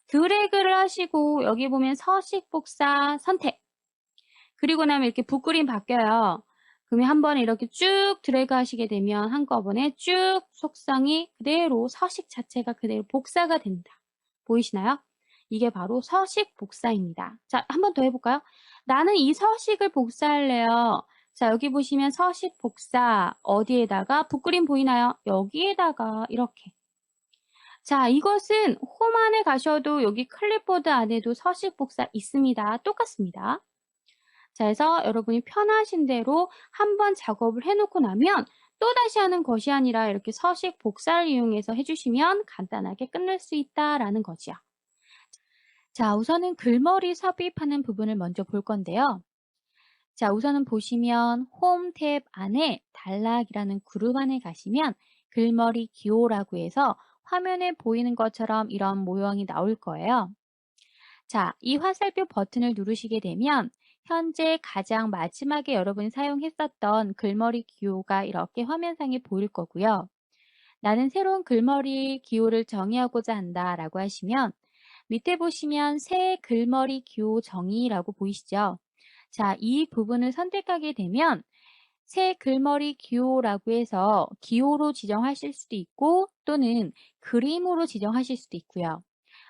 드래그를 하시고 여기 보면 서식 복사 선택. 그리고 나면 이렇게 붓그림 바뀌어요. 그러면 한 번에 이렇게 쭉 드래그 하시게 되면 한꺼번에 쭉 속성이 그대로 서식 자체가 그대로 복사가 된다. 보이시나요? 이게 바로 서식 복사입니다. 자, 한 번 더 해볼까요? 나는 이 서식을 복사할래요. 자, 여기 보시면 서식 복사 어디에다가 붓그림 보이나요? 여기에다가 이렇게. 자, 이것은 홈 안에 가셔도 여기 클립보드 안에도 서식 복사 있습니다. 똑같습니다. 자, 그래서 여러분이 편하신 대로 한번 작업을 해놓고 나면 또다시 하는 것이 아니라 이렇게 서식 복사를 이용해서 해주시면 간단하게 끝낼 수 있다라는 거지요. 자, 우선은 글머리 삽입하는 부분을 먼저 볼 건데요. 자, 우선은 보시면 홈 탭 안에 단락이라는 그룹 안에 가시면 글머리 기호라고 해서 화면에 보이는 것처럼 이런 모형이 나올 거예요. 자, 이 화살표 버튼을 누르시게 되면 현재 가장 마지막에 여러분이 사용했었던 글머리 기호가 이렇게 화면상에 보일 거고요. 나는 새로운 글머리 기호를 정의하고자 한다라고 하시면 밑에 보시면 새 글머리 기호 정의라고 보이시죠? 자, 이 부분을 선택하게 되면 새 글머리 기호라고 해서 기호로 지정하실 수도 있고 또는 그림으로 지정하실 수도 있고요.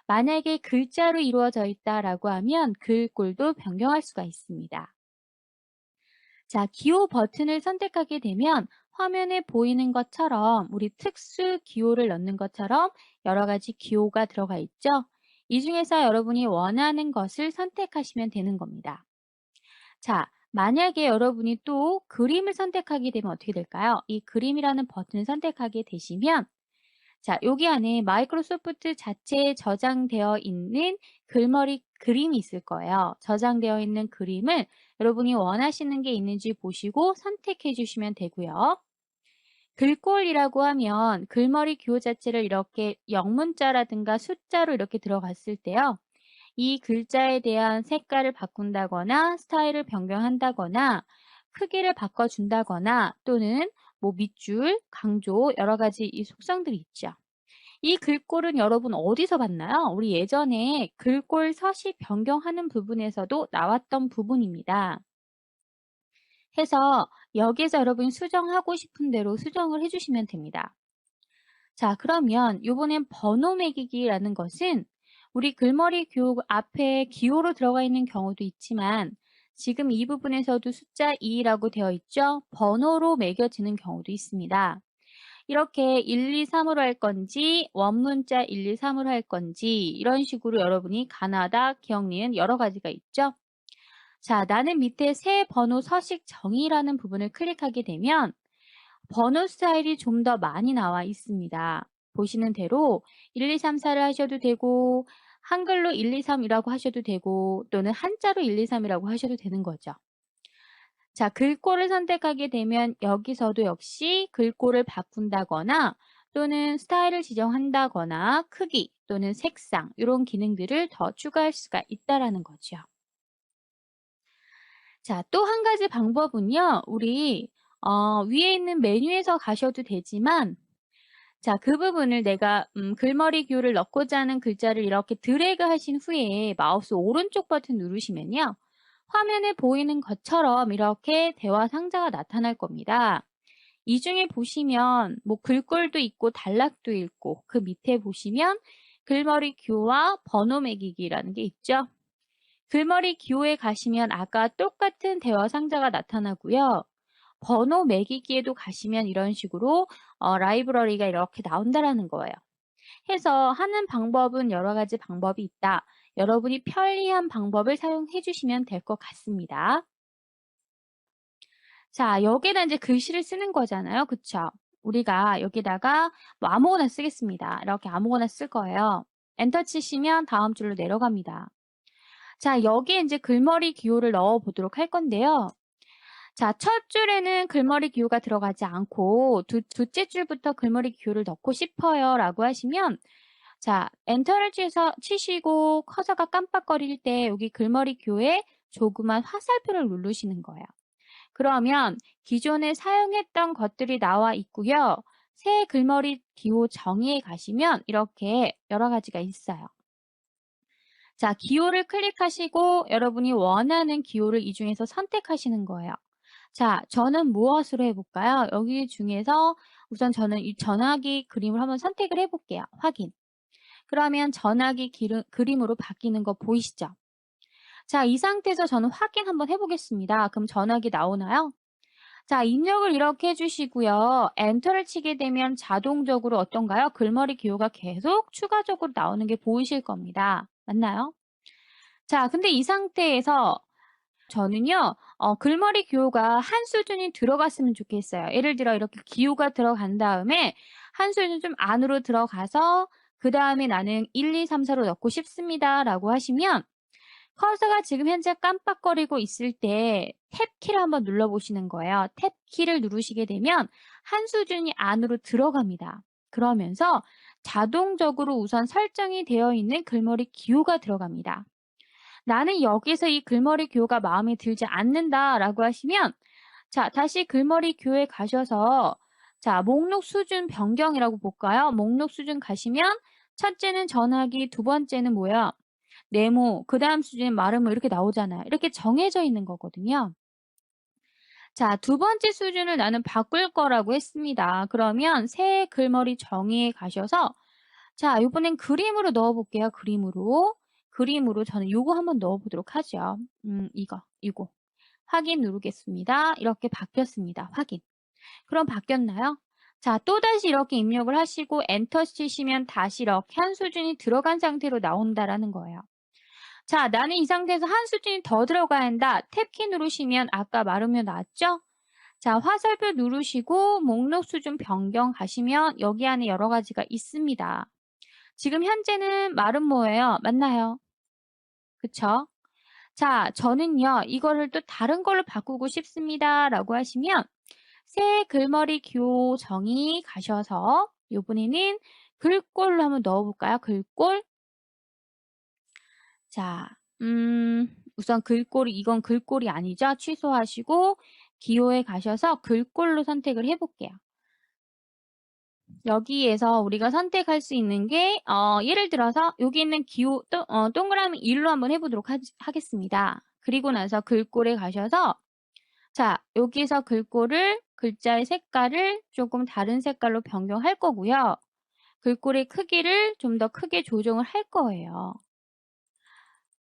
만약에 글자로 이루어져 있다라고 하면 글꼴도 변경할 수가 있습니다. 자, 기호 버튼을 선택하게 되면 화면에 보이는 것처럼 우리 특수 기호를 넣는 것처럼 여러 가지 기호가 들어가 있죠. 이 중에서 여러분이 원하는 것을 선택하시면 되는 겁니다. 자, 만약에 여러분이 또 그림을 선택하게 되면 어떻게 될까요? 이 그림이라는 버튼을 선택하게 되시면 자, 여기 안에 마이크로소프트 자체에 저장되어 있는 글머리 그림이 있을 거예요. 저장되어 있는 그림을 여러분이 원하시는 게 있는지 보시고 선택해 주시면 되고요. 글꼴이라고 하면 글머리 기호 자체를 이렇게 영문자라든가 숫자로 이렇게 들어갔을 때요. 이 글자에 대한 색깔을 바꾼다거나 스타일을 변경한다거나 크기를 바꿔준다거나 또는 뭐 밑줄, 강조 여러 가지 이 속성들이 있죠. 이 글꼴은 여러분 어디서 봤나요? 우리 예전에 글꼴 서식 변경하는 부분에서도 나왔던 부분입니다. 해서 여기에서 여러분 수정하고 싶은 대로 수정을 해주시면 됩니다. 자, 그러면 이번엔 번호 매기기라는 것은 우리 글머리 기호 앞에 기호로 들어가 있는 경우도 있지만 지금 이 부분에서도 숫자 2라고 되어 있죠? 번호로 매겨지는 경우도 있습니다. 이렇게 1, 2, 3으로 할 건지 원문자 1, 2, 3으로 할 건지 이런 식으로 여러분이 가나다, 기억, 니은 여러 가지가 있죠? 자, 나는 밑에 새 번호 서식 정의라는 부분을 클릭하게 되면 번호 스타일이 좀 더 많이 나와 있습니다. 보시는 대로 1, 2, 3, 4를 하셔도 되고 한글로 1, 2, 3이라고 하셔도 되고 또는 한자로 1, 2, 3이라고 하셔도 되는 거죠. 자, 글꼴을 선택하게 되면 여기서도 역시 글꼴을 바꾼다거나 또는 스타일을 지정한다거나 크기 또는 색상 이런 기능들을 더 추가할 수가 있다라는 거죠. 자, 또 한 가지 방법은요. 우리 위에 있는 메뉴에서 가셔도 되지만 자, 그 부분을 내가 글머리 기호를 넣고자 하는 글자를 이렇게 드래그 하신 후에 마우스 오른쪽 버튼 누르시면요. 화면에 보이는 것처럼 이렇게 대화 상자가 나타날 겁니다. 이 중에 보시면 뭐 글꼴도 있고 단락도 있고 그 밑에 보시면 글머리 기호와 번호 매기기라는 게 있죠. 글머리 기호에 가시면 아까 똑같은 대화 상자가 나타나고요. 번호 매기기에도 가시면 이런 식으로 라이브러리가 이렇게 나온다라는 거예요. 해서 하는 방법은 여러 가지 방법이 있다. 여러분이 편리한 방법을 사용해 주시면 될 것 같습니다. 자, 여기에다 이제 글씨를 쓰는 거잖아요. 그쵸? 우리가 여기다가 뭐 아무거나 쓰겠습니다. 이렇게 아무거나 쓸 거예요. 엔터 치시면 다음 줄로 내려갑니다. 자, 여기에 이제 글머리 기호를 넣어 보도록 할 건데요. 자, 첫 줄에는 글머리 기호가 들어가지 않고 둘째 줄부터 글머리 기호를 넣고 싶어요 라고 하시면 자, 엔터를 치시고 커서가 깜빡거릴 때 여기 글머리 기호에 조그만 화살표를 누르시는 거예요. 그러면 기존에 사용했던 것들이 나와 있고요. 새 글머리 기호 정의에 가시면 이렇게 여러 가지가 있어요. 자, 기호를 클릭하시고 여러분이 원하는 기호를 이 중에서 선택하시는 거예요. 자, 저는 무엇으로 해볼까요? 여기 중에서 우선 저는 이 전화기 그림을 한번 선택을 해볼게요. 확인. 그러면 전화기 그림으로 바뀌는 거 보이시죠? 자, 이 상태에서 저는 확인 한번 해보겠습니다. 그럼 전화기 나오나요? 자, 입력을 이렇게 해주시고요. 엔터를 치게 되면 자동적으로 어떤가요? 글머리 기호가 계속 추가적으로 나오는 게 보이실 겁니다. 맞나요? 자, 근데 이 상태에서 저는요, 글머리 기호가 한 수준이 들어갔으면 좋겠어요. 예를 들어 이렇게 기호가 들어간 다음에 한 수준 좀 안으로 들어가서 그 다음에 나는 1, 2, 3, 4로 넣고 싶습니다. 라고 하시면 커서가 지금 현재 깜빡거리고 있을 때 탭키를 한번 눌러보시는 거예요. 탭키를 누르시게 되면 한 수준이 안으로 들어갑니다. 그러면서 자동적으로 우선 설정이 되어 있는 글머리 기호가 들어갑니다. 나는 여기서 이 글머리 기호가 마음에 들지 않는다라고 하시면 자, 다시 글머리 기호에 가셔서 자, 목록 수준 변경이라고 볼까요? 목록 수준 가시면 첫째는 전화기, 두 번째는 뭐야? 네모, 그 다음 수준은 마르모 이렇게 나오잖아요. 이렇게 정해져 있는 거거든요. 자, 두 번째 수준을 나는 바꿀 거라고 했습니다. 그러면 새 글머리 정의에 가셔서 자, 이번엔 그림으로 넣어볼게요. 그림으로 저는 요거 한번 넣어보도록 하죠. 이거. 확인 누르겠습니다. 이렇게 바뀌었습니다. 확인. 그럼 바뀌었나요? 자, 또다시 이렇게 입력을 하시고 엔터 치시면 다시 이렇게 한 수준이 들어간 상태로 나온다라는 거예요. 자, 나는 이 상태에서 한 수준이 더 들어가야 한다. 탭키 누르시면 아까 마르면 나왔죠? 자, 화살표 누르시고 목록 수준 변경 가시면 여기 안에 여러 가지가 있습니다. 지금 현재는 말은 뭐예요? 맞나요? 그쵸? 자, 저는요, 이거를 또 다른 걸로 바꾸고 싶습니다. 라고 하시면 새 글머리 교정이 가셔서 이번에는 글꼴로 한번 넣어볼까요? 글꼴. 자, 우선 글꼴이, 이건 글꼴이 아니죠? 취소하시고 기호에 가셔서 글꼴로 선택을 해볼게요. 여기에서 우리가 선택할 수 있는 게 예를 들어서 여기 있는 기호 동그라미 1로 한번 해보도록 하겠습니다. 그리고 나서 글꼴에 가셔서 자, 여기서 글꼴을 글자의 색깔을 조금 다른 색깔로 변경할 거고요. 글꼴의 크기를 좀 더 크게 조정을 할 거예요.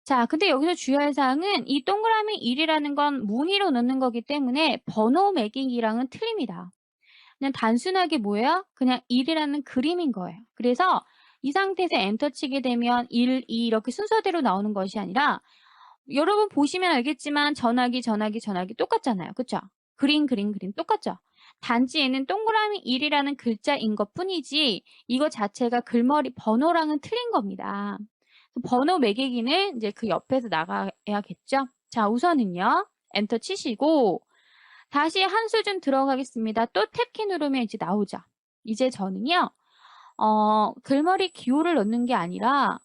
자, 근데 여기서 주의할 사항은 이 동그라미 1이라는 건 무늬로 넣는 거기 때문에 번호 매기기랑은 틀립니다. 그냥 단순하게 뭐예요? 그냥 1이라는 그림인 거예요. 그래서 이 상태에서 엔터 치게 되면 1, 2 이렇게 순서대로 나오는 것이 아니라 여러분 보시면 알겠지만 전화기 똑같잖아요. 그쵸? 그림 똑같죠? 단지 얘는 동그라미 1이라는 글자인 것 뿐이지 이거 자체가 글머리 번호랑은 틀린 겁니다. 번호 매기기는 이제 그 옆에서 나가야겠죠? 자, 우선은요. 엔터 치시고 다시 한 수준 들어가겠습니다. 또 탭키 누르면 이제 나오죠. 이제 저는요. 글머리 기호를 넣는 게 아니라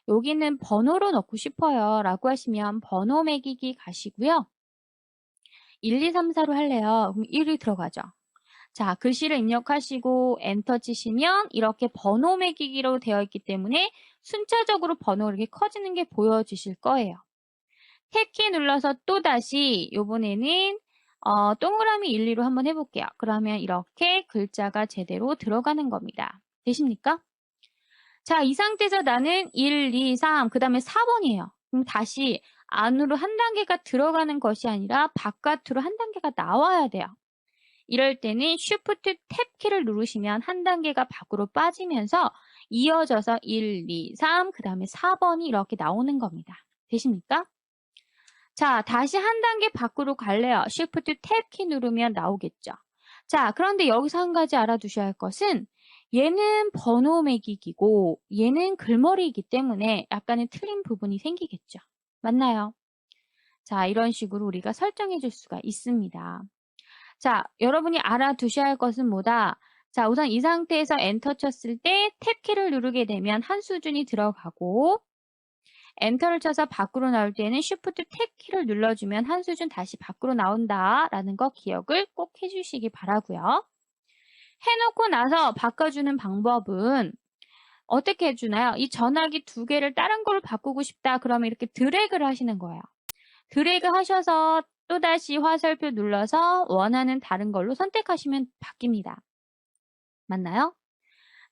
여기는 번호로 넣고 싶어요. 라고 하시면 번호 매기기 가시고요. 1, 2, 3, 4로 할래요. 그럼 1이 들어가죠. 자, 글씨를 입력하시고 엔터 치시면 이렇게 번호 매기기로 되어 있기 때문에 순차적으로 번호가 이렇게 커지는 게 보여지실 거예요. 탭키 눌러서 또다시 요번에는 동그라미 1, 2로 한번 해볼게요. 그러면 이렇게 글자가 제대로 들어가는 겁니다. 되십니까? 자, 이 상태에서 나는 1, 2, 3, 그 다음에 4번이에요. 그럼 다시 안으로 한 단계가 들어가는 것이 아니라 바깥으로 한 단계가 나와야 돼요. 이럴 때는 Shift 탭 키를 누르시면 한 단계가 밖으로 빠지면서 이어져서 1, 2, 3, 그 다음에 4번이 이렇게 나오는 겁니다. 되십니까? 자, 다시 한 단계 밖으로 갈래요. Shift 탭 키 누르면 나오겠죠. 자, 그런데 여기서 한 가지 알아두셔야 할 것은 얘는 번호 매기기고 얘는 글머리이기 때문에 약간의 틀린 부분이 생기겠죠. 맞나요? 자, 이런 식으로 우리가 설정해 줄 수가 있습니다. 자, 여러분이 알아두셔야 할 것은 뭐다? 자, 우선 이 상태에서 엔터 쳤을 때 탭키를 누르게 되면 한 수준이 들어가고 엔터를 쳐서 밖으로 나올 때는 Shift 탭 키를 눌러주면 한 수준 다시 밖으로 나온다라는 거 기억을 꼭 해주시기 바라고요. 해놓고 나서 바꿔주는 방법은 어떻게 해주나요? 이 전화기 두 개를 다른 걸로 바꾸고 싶다 그러면 이렇게 드래그를 하시는 거예요. 드래그 하셔서 또다시 화살표 눌러서 원하는 다른 걸로 선택하시면 바뀝니다. 맞나요?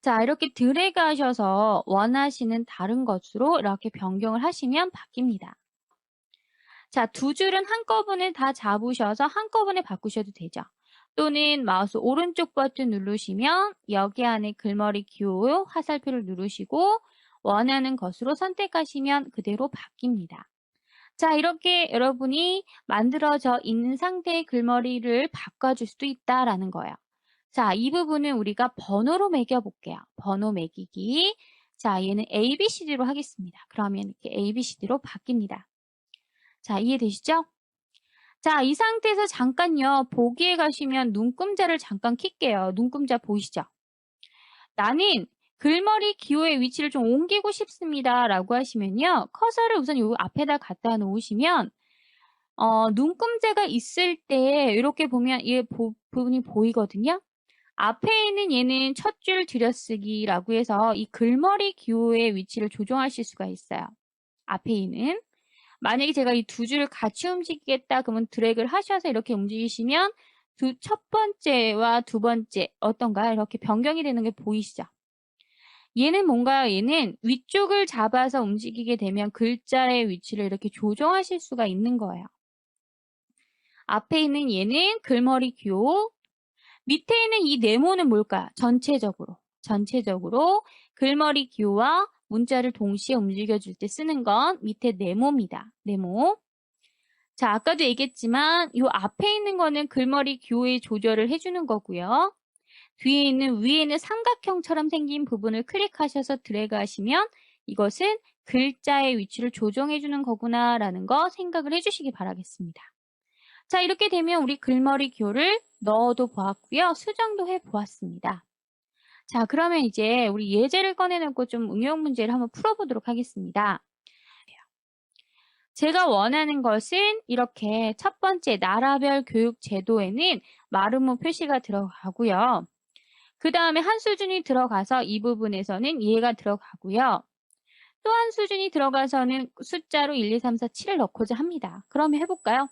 자, 이렇게 드래그 하셔서 원하시는 다른 것으로 이렇게 변경을 하시면 바뀝니다. 자, 두 줄은 한꺼번에 다 잡으셔서 한꺼번에 바꾸셔도 되죠. 또는 마우스 오른쪽 버튼 누르시면 여기 안에 글머리 기호 화살표를 누르시고 원하는 것으로 선택하시면 그대로 바뀝니다. 자, 이렇게 여러분이 만들어져 있는 상태의 글머리를 바꿔줄 수도 있다라는 거예요. 자, 이 부분은 우리가 번호로 매겨볼게요. 번호 매기기. 자, 얘는 ABCD로 하겠습니다. 그러면 이렇게 ABCD로 바뀝니다. 자, 이해되시죠? 자, 이 상태에서 잠깐요. 보기에 가시면 눈금자를 잠깐 킬게요. 눈금자 보이시죠? 나는 글머리 기호의 위치를 좀 옮기고 싶습니다. 라고 하시면요. 커서를 우선 요 앞에다 갖다 놓으시면 눈금자가 있을 때 이렇게 보면 이 부분이 보이거든요. 앞에 있는 얘는 첫 줄 들여쓰기라고 해서 이 글머리 기호의 위치를 조정하실 수가 있어요. 앞에 있는. 만약에 제가 이 두 줄을 같이 움직이겠다 그러면 드래그를 하셔서 이렇게 움직이시면 첫 번째와 두 번째 어떤가요? 이렇게 변경이 되는 게 보이시죠? 얘는 뭔가요? 얘는 위쪽을 잡아서 움직이게 되면 글자의 위치를 이렇게 조정하실 수가 있는 거예요. 앞에 있는 얘는 글머리 기호, 밑에 있는 이 네모는 뭘까요? 전체적으로 글머리 기호와 문자를 동시에 움직여줄 때 쓰는 건 밑에 네모입니다. 네모. 자, 아까도 얘기했지만 요 앞에 있는 거는 글머리 기호의 조절을 해주는 거고요. 뒤에 있는 위에 있는 삼각형처럼 생긴 부분을 클릭하셔서 드래그 하시면 이것은 글자의 위치를 조정해 주는 거구나라는 거 생각을 해주시기 바라겠습니다. 자, 이렇게 되면 우리 글머리 기호를 넣어도 보았고요. 수정도 해 보았습니다. 자, 그러면 이제 우리 예제를 꺼내놓고 좀 응용 문제를 한번 풀어보도록 하겠습니다. 제가 원하는 것은 이렇게 첫 번째 나라별 교육 제도에는 마름모 표시가 들어가고요. 그 다음에 한 수준이 들어가서 이 부분에서는 얘가 들어가고요. 또 한 수준이 들어가서는 숫자로 1, 2, 3, 4, 7을 넣고자 합니다. 그러면 해볼까요?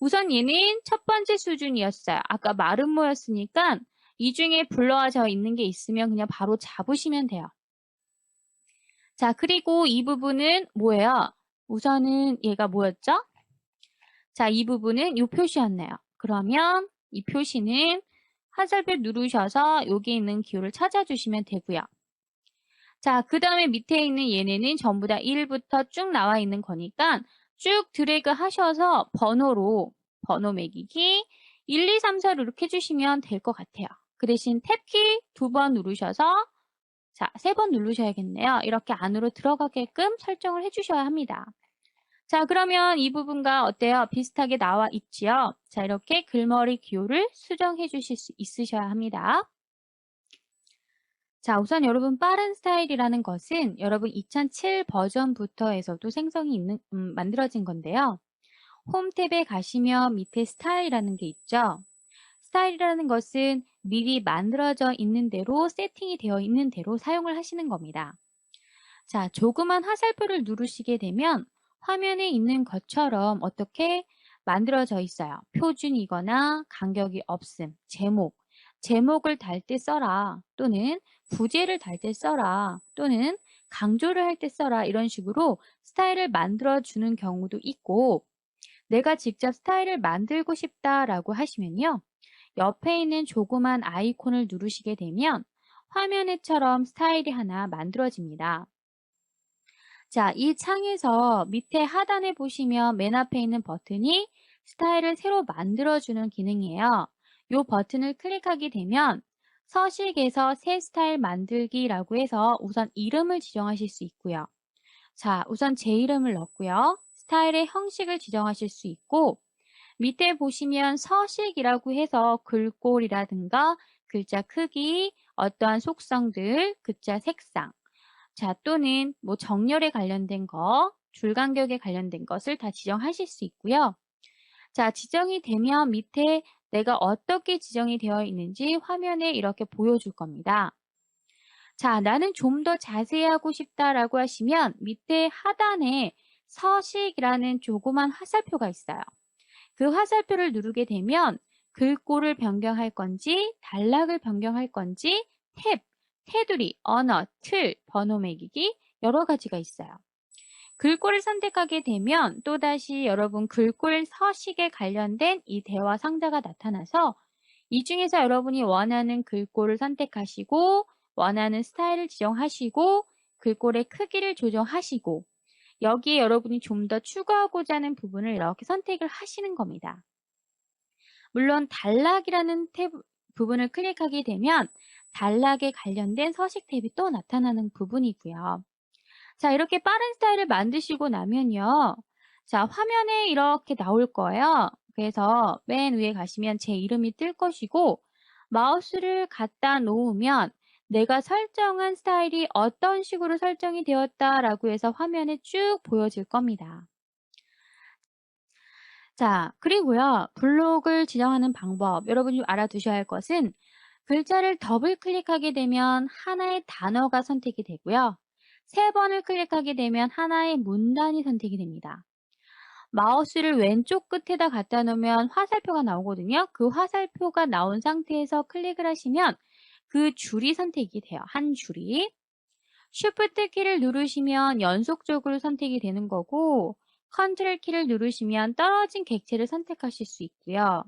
우선 얘는 첫 번째 수준이었어요. 아까 마름모였으니까 이 중에 불러져 있는 게 있으면 그냥 바로 잡으시면 돼요. 자, 그리고 이 부분은 뭐예요? 우선은 얘가 뭐였죠? 자, 이 부분은 이 표시였네요. 그러면 이 표시는 화살표 누르셔서 여기 있는 기호를 찾아주시면 되고요. 자, 그 다음에 밑에 있는 얘네는 전부 다 1부터 쭉 나와 있는 거니까 쭉 드래그 하셔서 번호 매기기 1, 2, 3, 4로 이렇게 해주시면 될 것 같아요. 그 대신 탭키 2번 누르셔서 자, 3번 누르셔야겠네요. 이렇게 안으로 들어가게끔 설정을 해주셔야 합니다. 자, 그러면 이 부분과 어때요? 비슷하게 나와 있지요? 자, 이렇게 글머리 기호를 수정해 주실 수 있으셔야 합니다. 자, 우선 여러분 빠른 스타일이라는 것은 여러분 2007 버전부터에서도 만들어진 건데요. 홈 탭에 가시면 밑에 스타일이라는 게 있죠. 스타일이라는 것은 미리 만들어져 있는 대로 세팅이 되어 있는 대로 사용을 하시는 겁니다. 자, 조그만 화살표를 누르시게 되면 화면에 있는 것처럼 어떻게 만들어져 있어요. 표준이거나 간격이 없음, 제목을 달 때 써라 또는 부제를 달 때 써라 또는 강조를 할 때 써라 이런 식으로 스타일을 만들어 주는 경우도 있고 내가 직접 스타일을 만들고 싶다라고 하시면요. 옆에 있는 조그만 아이콘을 누르시게 되면 화면에처럼 스타일이 하나 만들어집니다. 자, 이 창에서 밑에 하단에 보시면 맨 앞에 있는 버튼이 스타일을 새로 만들어주는 기능이에요. 이 버튼을 클릭하게 되면 서식에서 새 스타일 만들기라고 해서 우선 이름을 지정하실 수 있고요. 자, 우선 제 이름을 넣고요. 스타일의 형식을 지정하실 수 있고 밑에 보시면 서식이라고 해서 글꼴이라든가 글자 크기, 어떠한 속성들, 글자 색상 자, 또는 뭐 정렬에 관련된 거, 줄 간격에 관련된 것을 다 지정하실 수 있고요. 자, 지정이 되면 밑에 내가 어떻게 지정이 되어 있는지 화면에 이렇게 보여줄 겁니다. 자, 나는 좀 더 자세히 하고 싶다라고 하시면 밑에 하단에 서식이라는 조그만 화살표가 있어요. 그 화살표를 누르게 되면 글꼴을 변경할 건지, 단락을 변경할 건지, 테두리, 언어, 틀, 번호 매기기 여러 가지가 있어요. 글꼴을 선택하게 되면 또다시 여러분 글꼴 서식에 관련된 이 대화 상자가 나타나서 이 중에서 여러분이 원하는 글꼴을 선택하시고 원하는 스타일을 지정하시고 글꼴의 크기를 조정하시고 여기에 여러분이 좀 더 추가하고자 하는 부분을 이렇게 선택을 하시는 겁니다. 물론 단락이라는 부분을 클릭하게 되면 단락에 관련된 서식 탭이 또 나타나는 부분이고요. 자, 이렇게 빠른 스타일을 만드시고 나면요. 자, 화면에 이렇게 나올 거예요. 그래서 맨 위에 가시면 제 이름이 뜰 것이고 마우스를 갖다 놓으면 내가 설정한 스타일이 어떤 식으로 설정이 되었다라고 해서 화면에 쭉 보여질 겁니다. 자, 그리고요. 블록을 지정하는 방법. 여러분이 알아두셔야 할 것은 글자를 더블 클릭하게 되면 하나의 단어가 선택이 되고요. 3번을 클릭하게 되면 하나의 문단이 선택이 됩니다. 마우스를 왼쪽 끝에다 갖다 놓으면 화살표가 나오거든요. 그 화살표가 나온 상태에서 클릭을 하시면 그 줄이 선택이 돼요. 한 줄이. Shift 키를 누르시면 연속적으로 선택이 되는 거고 컨트롤 키를 누르시면 떨어진 객체를 선택하실 수 있고요.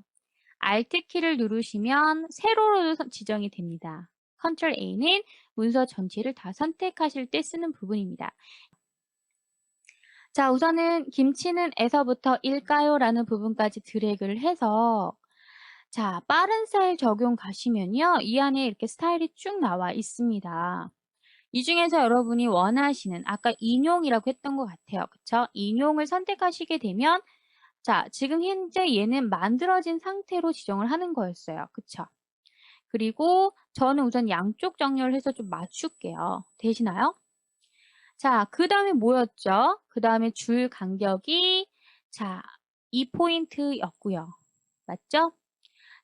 Alt 키를 누르시면 세로로도 지정이 됩니다. 컨트롤 A는 문서 전체를 다 선택하실 때 쓰는 부분입니다. 자, 우선은 김치는 에서부터 일까요? 라는 부분까지 드래그를 해서 자, 빠른 스타일 적용 가시면요. 이 안에 이렇게 스타일이 쭉 나와 있습니다. 이 중에서 여러분이 원하시는 아까 인용이라고 했던 것 같아요. 그쵸? 인용을 선택하시게 되면 자, 지금 현재 얘는 만들어진 상태로 지정을 하는 거였어요. 그쵸? 그리고 저는 우선 양쪽 정렬을 해서 좀 맞출게요. 되시나요? 자, 그 다음에 뭐였죠? 그 다음에 줄 간격이 자, 2포인트였고요. 맞죠?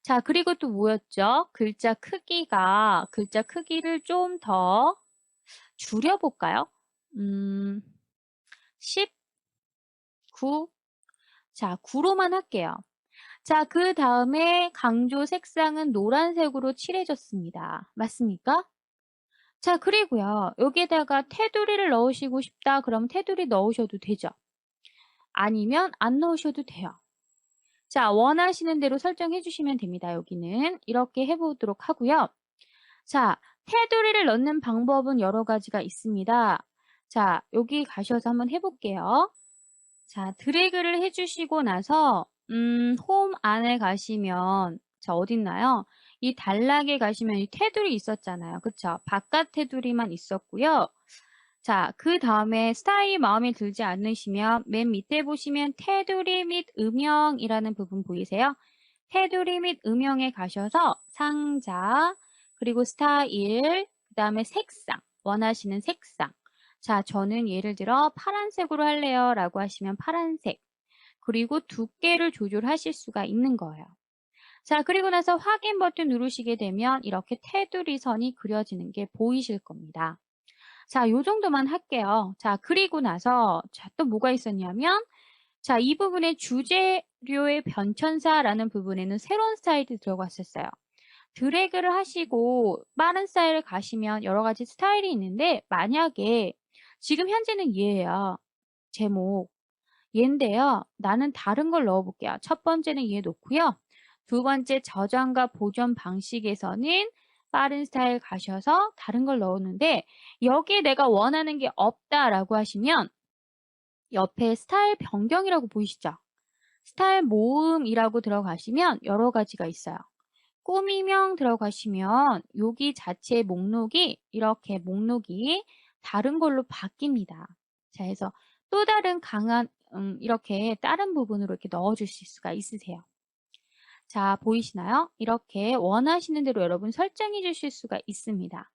자, 그리고 또 뭐였죠? 글자 크기를 좀 더 줄여볼까요? 10, 9. 자, 9로만 할게요. 자, 그 다음에 강조 색상은 노란색으로 칠해줬습니다. 맞습니까? 자, 그리고요. 여기에다가 테두리를 넣으시고 싶다. 그럼 테두리 넣으셔도 되죠. 아니면 안 넣으셔도 돼요. 자, 원하시는 대로 설정해 주시면 됩니다. 여기는 이렇게 해보도록 하고요. 자, 테두리를 넣는 방법은 여러 가지가 있습니다. 자, 여기 가셔서 한번 해볼게요. 자, 드래그를 해주시고 나서 홈 안에 가시면 자, 어딨나요? 이 단락에 가시면 이 테두리 있었잖아요. 그쵸? 바깥 테두리만 있었고요. 자, 그 다음에 스타일이 마음에 들지 않으시면 맨 밑에 보시면 테두리 및 음영이라는 부분 보이세요? 테두리 및 음영에 가셔서 상자, 그리고 스타일, 그 다음에 색상, 원하시는 색상. 자, 저는 예를 들어 파란색으로 할래요 라고 하시면 파란색. 그리고 두께를 조절하실 수가 있는 거예요. 자, 그리고 나서 확인 버튼 누르시게 되면 이렇게 테두리 선이 그려지는 게 보이실 겁니다. 자, 요 정도만 할게요. 자, 그리고 나서 자, 또 뭐가 있었냐면 자, 이 부분에 주재료의 변천사라는 부분에는 새로운 스타일이 들어갔었어요. 드래그를 하시고 빠른 스타일을 가시면 여러 가지 스타일이 있는데 만약에 지금 현재는 얘예요. 제목. 얘인데요. 나는 다른 걸 넣어볼게요. 첫 번째는 얘 놓고요. 두 번째 저장과 보존 방식에서는 빠른 스타일 가셔서 다른 걸 넣었는데 여기에 내가 원하는 게 없다라고 하시면 옆에 스타일 변경이라고 보이시죠? 스타일 모음이라고 들어가시면 여러 가지가 있어요. 꾸미명 들어가시면 여기 자체 목록이 이렇게 목록이 다른 걸로 바뀝니다. 자, 해서 또 다른 강한 이렇게 다른 부분으로 이렇게 넣어주실 수가 있으세요. 자, 보이시나요? 이렇게 원하시는 대로 여러분 설정해 주실 수가 있습니다.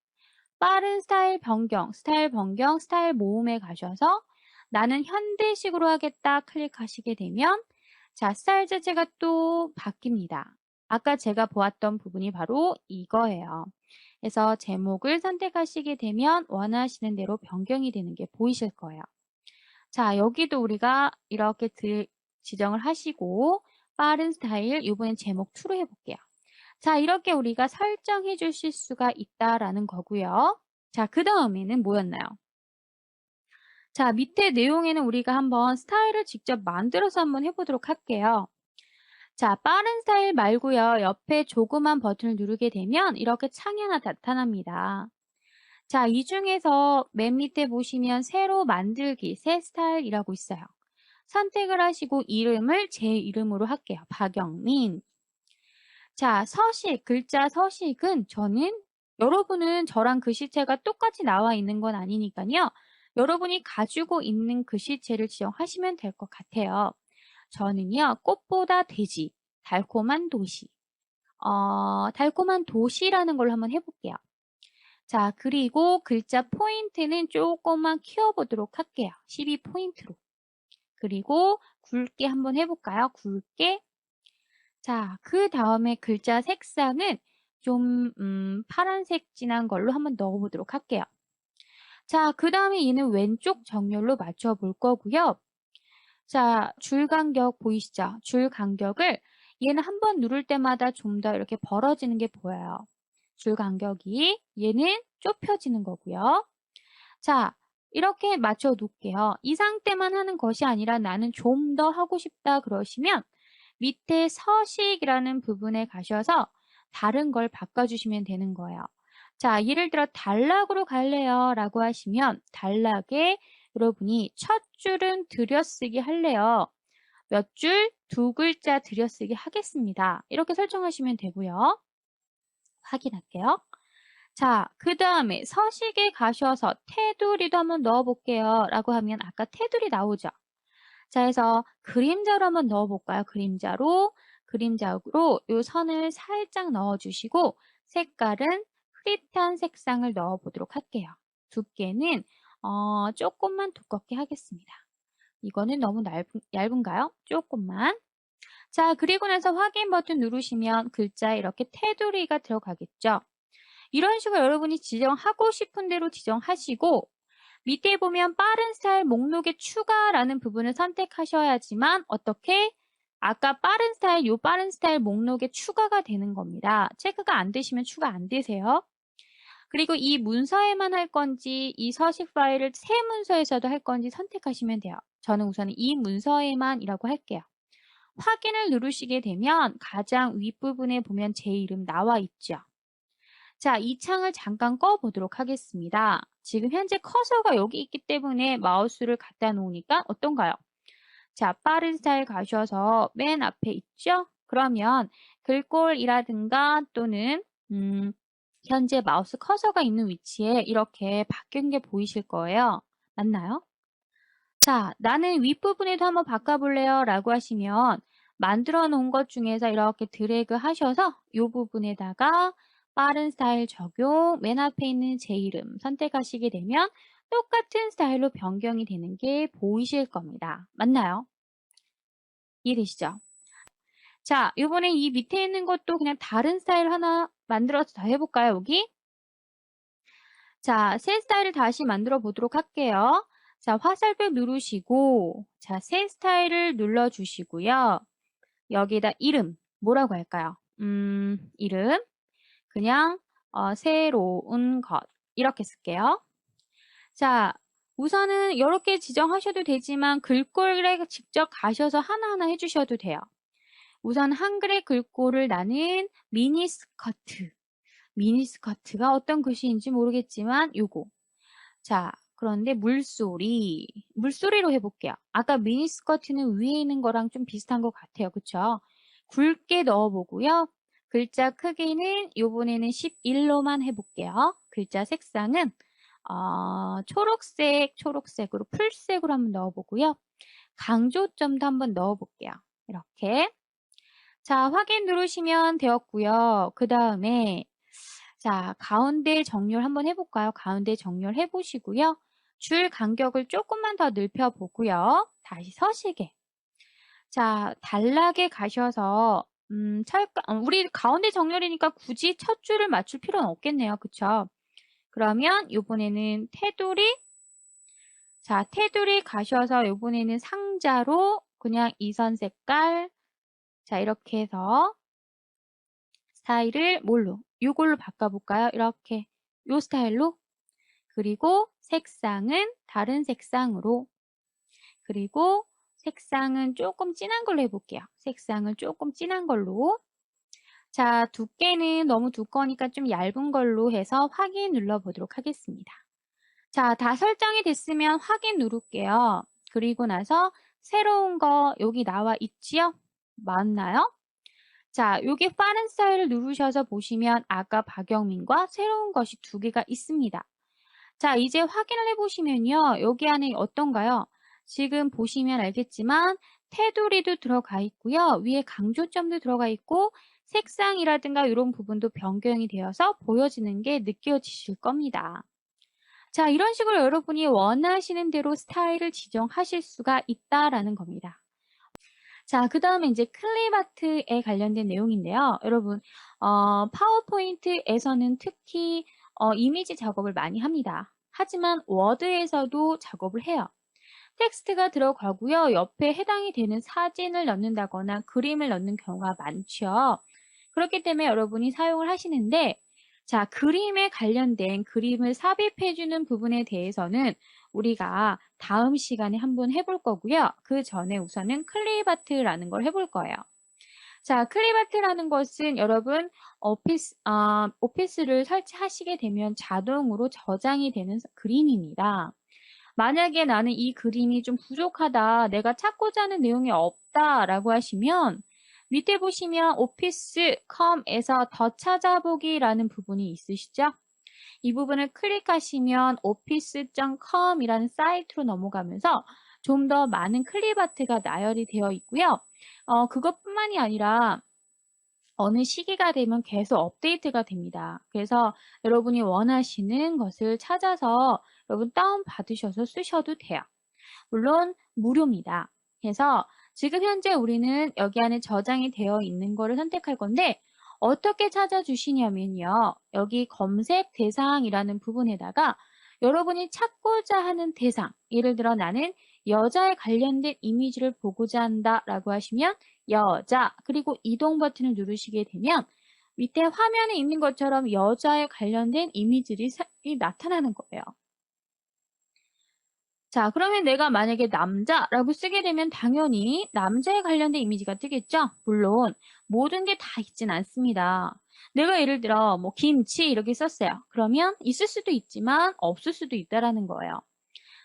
빠른 스타일 변경, 스타일 변경, 스타일 모음에 가셔서 나는 현대식으로 하겠다 클릭하시게 되면 자, 스타일 자체가 또 바뀝니다. 아까 제가 보았던 부분이 바로 이거예요. 그래서 제목을 선택하시게 되면 원하시는 대로 변경이 되는 게 보이실 거예요. 자, 여기도 우리가 이렇게 지정을 하시고 빠른 스타일 이번엔 제목 2로 해볼게요. 자, 이렇게 우리가 설정해 주실 수가 있다라는 거고요. 자, 그 다음에는 뭐였나요? 자, 밑에 내용에는 우리가 한번 스타일을 직접 만들어서 한번 해보도록 할게요. 자, 빠른 스타일 말고요. 옆에 조그만 버튼을 누르게 되면 이렇게 창이 하나 나타납니다. 자, 이 중에서 맨 밑에 보시면 새로 만들기, 새 스타일이라고 있어요. 선택을 하시고 이름을 제 이름으로 할게요. 박영민. 자, 서식, 글자 서식은 저는 여러분은 저랑 글씨체가 똑같이 나와 있는 건 아니니까요. 여러분이 가지고 있는 글씨체를 지정하시면 될 것 같아요. 저는요, 꽃보다 돼지, 달콤한 도시. 달콤한 도시라는 걸로 한번 해볼게요. 자, 그리고 글자 포인트는 조금만 키워보도록 할게요. 12포인트로. 그리고 굵게 한번 해볼까요? 굵게. 자, 그 다음에 글자 색상은 좀 파란색 진한 걸로 한번 넣어보도록 할게요. 자, 그 다음에 얘는 왼쪽 정렬로 맞춰볼 거고요. 자, 줄 간격 보이시죠? 줄 간격을 얘는 한번 누를 때마다 좀 더 이렇게 벌어지는 게 보여요. 줄 간격이 얘는 좁혀지는 거고요. 자, 이렇게 맞춰 놓을게요. 이 상태만 하는 것이 아니라 나는 좀 더 하고 싶다 그러시면 밑에 서식이라는 부분에 가셔서 다른 걸 바꿔주시면 되는 거예요. 자, 예를 들어 단락으로 갈래요 라고 하시면 단락에 여러분이 첫 줄은 들여쓰기 할래요. 몇 줄? 두 글자 들여쓰기 하겠습니다. 이렇게 설정하시면 되고요. 확인할게요. 자, 그 다음에 서식에 가셔서 테두리도 한번 넣어볼게요. 라고 하면 아까 테두리 나오죠? 자, 해서 그림자로 한번 넣어볼까요? 그림자로 요 선을 살짝 넣어주시고 색깔은 흐릿한 색상을 넣어보도록 할게요. 두께는 조금만 두껍게 하겠습니다. 이거는 너무 얇은가요? 조금만. 자, 그리고 나서 확인 버튼 누르시면 글자에 이렇게 테두리가 들어가겠죠? 이런 식으로 여러분이 지정하고 싶은 대로 지정하시고 밑에 보면 빠른 스타일 목록에 추가라는 부분을 선택하셔야지만 어떻게? 아까 빠른 스타일 목록에 추가가 되는 겁니다. 체크가 안 되시면 추가 안 되세요. 그리고 이 문서에만 할 건지 이 서식 파일을 새 문서에서도 할 건지 선택하시면 돼요. 저는 우선 이 문서에만이라고 할게요. 확인을 누르시게 되면 가장 윗부분에 보면 제 이름 나와 있죠. 자, 이 창을 잠깐 꺼보도록 하겠습니다. 지금 현재 커서가 여기 있기 때문에 마우스를 갖다 놓으니까 어떤가요? 자, 빠른 스타일 가셔서 맨 앞에 있죠? 그러면 글꼴이라든가 또는 현재 마우스 커서가 있는 위치에 이렇게 바뀐 게 보이실 거예요. 맞나요? 자, 나는 윗부분에도 한번 바꿔볼래요? 라고 하시면 만들어 놓은 것 중에서 이렇게 드래그 하셔서 이 부분에다가 빠른 스타일 적용, 맨 앞에 있는 제 이름 선택하시게 되면 똑같은 스타일로 변경이 되는 게 보이실 겁니다. 맞나요? 이해되시죠? 자, 이번에 이 밑에 있는 것도 그냥 다른 스타일 하나 만들어서 더 해볼까요, 여기? 자, 새 스타일을 다시 만들어 보도록 할게요. 자, 화살표 누르시고, 자, 새 스타일을 눌러주시고요. 여기다 이름, 뭐라고 할까요? 이름, 그냥, 새로운 것, 이렇게 쓸게요. 자, 우선은 이렇게 지정하셔도 되지만, 글꼴에 직접 가셔서 하나하나 해주셔도 돼요. 우선 한글의 글꼴을 나는 미니스커트. 미니스커트가 어떤 글씨인지 모르겠지만 요거. 자, 그런데 물소리로 해볼게요. 아까 미니스커트는 위에 있는 거랑 좀 비슷한 것 같아요. 그쵸? 굵게 넣어보고요. 글자 크기는 요번에는 11로만 해볼게요. 글자 색상은 초록색으로 풀색으로 한번 넣어보고요. 강조점도 한번 넣어볼게요. 이렇게. 자, 확인 누르시면 되었고요. 그 다음에 자, 가운데 정렬 한번 해볼까요? 가운데 정렬 해보시고요. 줄 간격을 조금만 더 넓혀보고요. 다시 서시게. 자, 단락에 가셔서 우리 가운데 정렬이니까 굳이 첫 줄을 맞출 필요는 없겠네요. 그쵸? 그러면 이번에는 테두리. 자, 테두리 가셔서 이번에는 상자로 그냥 이선 색깔. 자, 이렇게 해서 스타일을 이걸로 바꿔볼까요? 이렇게 요 스타일로. 그리고 색상은 다른 색상으로. 그리고 색상은 조금 진한 걸로 해볼게요. 색상을 조금 진한 걸로. 자, 두께는 너무 두꺼우니까 좀 얇은 걸로 해서 확인 눌러보도록 하겠습니다. 자, 다 설정이 됐으면 확인 누를게요. 그리고 나서 새로운 거 여기 나와 있지요? 맞나요? 자, 여기 빠른 스타일을 누르셔서 보시면 아까 박영민과 새로운 것이 두 개가 있습니다. 자, 이제 확인을 해보시면요. 여기 안에 어떤가요? 지금 보시면 알겠지만 테두리도 들어가 있고요. 위에 강조점도 들어가 있고 색상이라든가 이런 부분도 변경이 되어서 보여지는 게 느껴지실 겁니다. 자, 이런 식으로 여러분이 원하시는 대로 스타일을 지정하실 수가 있다라는 겁니다. 자, 그 다음에 이제 클립아트에 관련된 내용인데요. 여러분, 파워포인트에서는 특히 이미지 작업을 많이 합니다. 하지만 워드에서도 작업을 해요. 텍스트가 들어가고요. 옆에 해당이 되는 사진을 넣는다거나 그림을 넣는 경우가 많죠. 그렇기 때문에 여러분이 사용을 하시는데 자, 그림에 관련된 그림을 삽입해주는 부분에 대해서는 우리가 다음 시간에 한번 해볼 거고요. 그 전에 우선은 클립아트라는 걸 해볼 거예요. 자, 클립아트라는 것은 여러분 오피스를 설치하시게 되면 자동으로 저장이 되는 그림입니다. 만약에 나는 이 그림이 좀 부족하다, 내가 찾고자 하는 내용이 없다라고 하시면 밑에 보시면 office.com에서 더 찾아보기라는 부분이 있으시죠? 이 부분을 클릭하시면 office.com이라는 사이트로 넘어가면서 좀 더 많은 클립아트가 나열이 되어 있고요. 그것뿐만이 아니라 어느 시기가 되면 계속 업데이트가 됩니다. 그래서 여러분이 원하시는 것을 찾아서 여러분 다운받으셔서 쓰셔도 돼요. 물론 무료입니다. 그래서 지금 현재 우리는 여기 안에 저장이 되어 있는 거를 선택할 건데 어떻게 찾아주시냐면요. 여기 검색 대상이라는 부분에다가 여러분이 찾고자 하는 대상, 예를 들어 나는 여자에 관련된 이미지를 보고자 한다라고 하시면 여자, 그리고 이동 버튼을 누르시게 되면 밑에 화면에 있는 것처럼 여자에 관련된 이미지들이 나타나는 거예요. 자, 그러면 내가 만약에 남자라고 쓰게 되면 당연히 남자에 관련된 이미지가 뜨겠죠? 물론 모든 게 다 있진 않습니다. 내가 예를 들어 뭐 김치 이렇게 썼어요. 그러면 있을 수도 있지만 없을 수도 있다라는 거예요.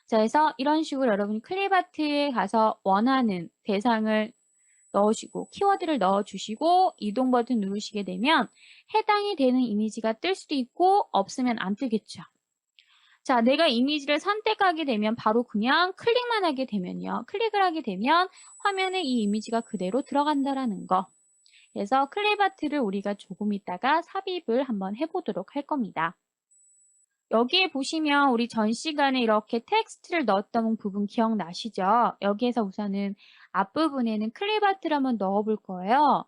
자, 그래서 이런 식으로 여러분이 클립아트에 가서 원하는 대상을 넣으시고 키워드를 넣어주시고 이동 버튼 누르시게 되면 해당이 되는 이미지가 뜰 수도 있고 없으면 안 뜨겠죠. 자, 내가 이미지를 선택하게 되면 바로 그냥 클릭만 하게 되면요. 클릭을 하게 되면 화면에 이 이미지가 그대로 들어간다라는 거. 그래서 클립아트를 우리가 조금 있다가 삽입을 한번 해보도록 할 겁니다. 여기에 보시면 우리 전 시간에 이렇게 텍스트를 넣었던 부분 기억나시죠? 여기에서 우선은 앞부분에는 클립아트를 한번 넣어볼 거예요.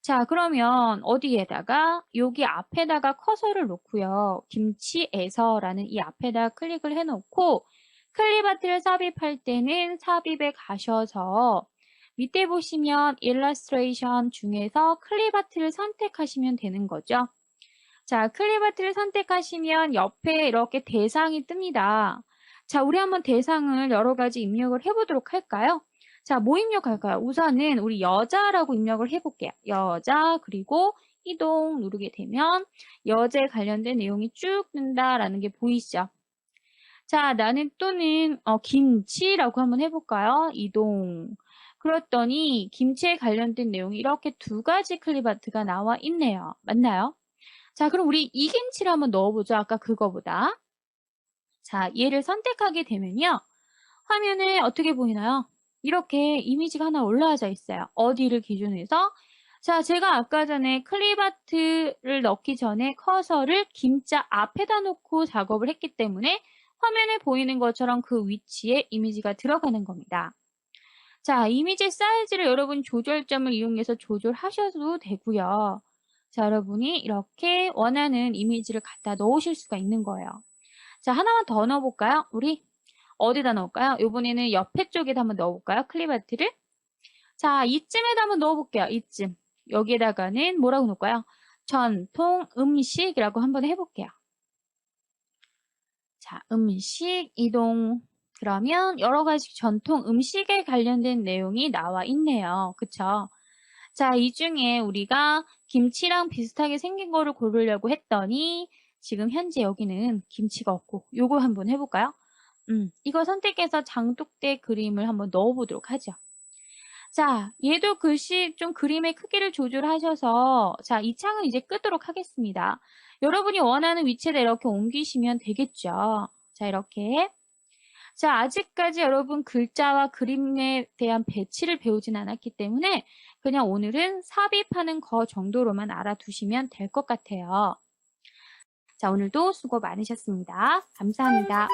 자, 그러면 어디에다가 여기 앞에다가 커서를 놓고요. 김치에서라는 이 앞에다 클릭을 해놓고 클립아트를 삽입할 때는 삽입에 가셔서 밑에 보시면 일러스트레이션 중에서 클립아트를 선택하시면 되는 거죠. 자, 클립아트를 선택하시면 옆에 이렇게 대상이 뜹니다. 자, 우리 한번 대상을 여러 가지 입력을 해보도록 할까요? 자, 뭐 입력할까요? 우선은 우리 여자라고 입력을 해볼게요. 여자, 그리고 이동 누르게 되면 여자에 관련된 내용이 쭉 뜬다라는 게 보이시죠? 자, 나는 또는 김치라고 한번 해볼까요? 이동. 그랬더니 김치에 관련된 내용이 이렇게 두 가지 클립아트가 나와 있네요. 맞나요? 자, 그럼 우리 이 김치를 한번 넣어보죠. 아까 그거보다. 자, 얘를 선택하게 되면요. 화면에 어떻게 보이나요? 이렇게 이미지가 하나 올라와져 있어요. 어디를 기준으로 해서? 자, 제가 아까 전에 클립아트를 넣기 전에 커서를 김자 앞에다 놓고 작업을 했기 때문에 화면에 보이는 것처럼 그 위치에 이미지가 들어가는 겁니다. 자, 이미지 사이즈를 여러분 조절점을 이용해서 조절하셔도 되고요. 자, 여러분이 이렇게 원하는 이미지를 갖다 넣으실 수가 있는 거예요. 자, 하나만 더 넣어볼까요? 우리 어디다 넣을까요? 이번에는 옆에 쪽에다 한번 넣어볼까요? 클립아트를. 자, 이쯤에다 한번 넣어볼게요. 이쯤. 여기에다가는 뭐라고 넣을까요? 전통 음식이라고 한번 해볼게요. 자, 음식 이동. 그러면 여러 가지 전통 음식에 관련된 내용이 나와 있네요. 그쵸? 자, 이 중에 우리가 김치랑 비슷하게 생긴 거를 고르려고 했더니 지금 현재 여기는 김치가 없고 요거 한번 해볼까요? 이거 선택해서 장독대 그림을 한번 넣어보도록 하죠. 자, 얘도 글씨 좀 그림의 크기를 조절하셔서 자, 이 창은 이제 끄도록 하겠습니다. 여러분이 원하는 위치에다 이렇게 옮기시면 되겠죠. 자, 이렇게. 자, 아직까지 여러분 글자와 그림에 대한 배치를 배우진 않았기 때문에 그냥 오늘은 삽입하는 거 정도로만 알아두시면 될 것 같아요. 자, 오늘도 수고 많으셨습니다. 감사합니다.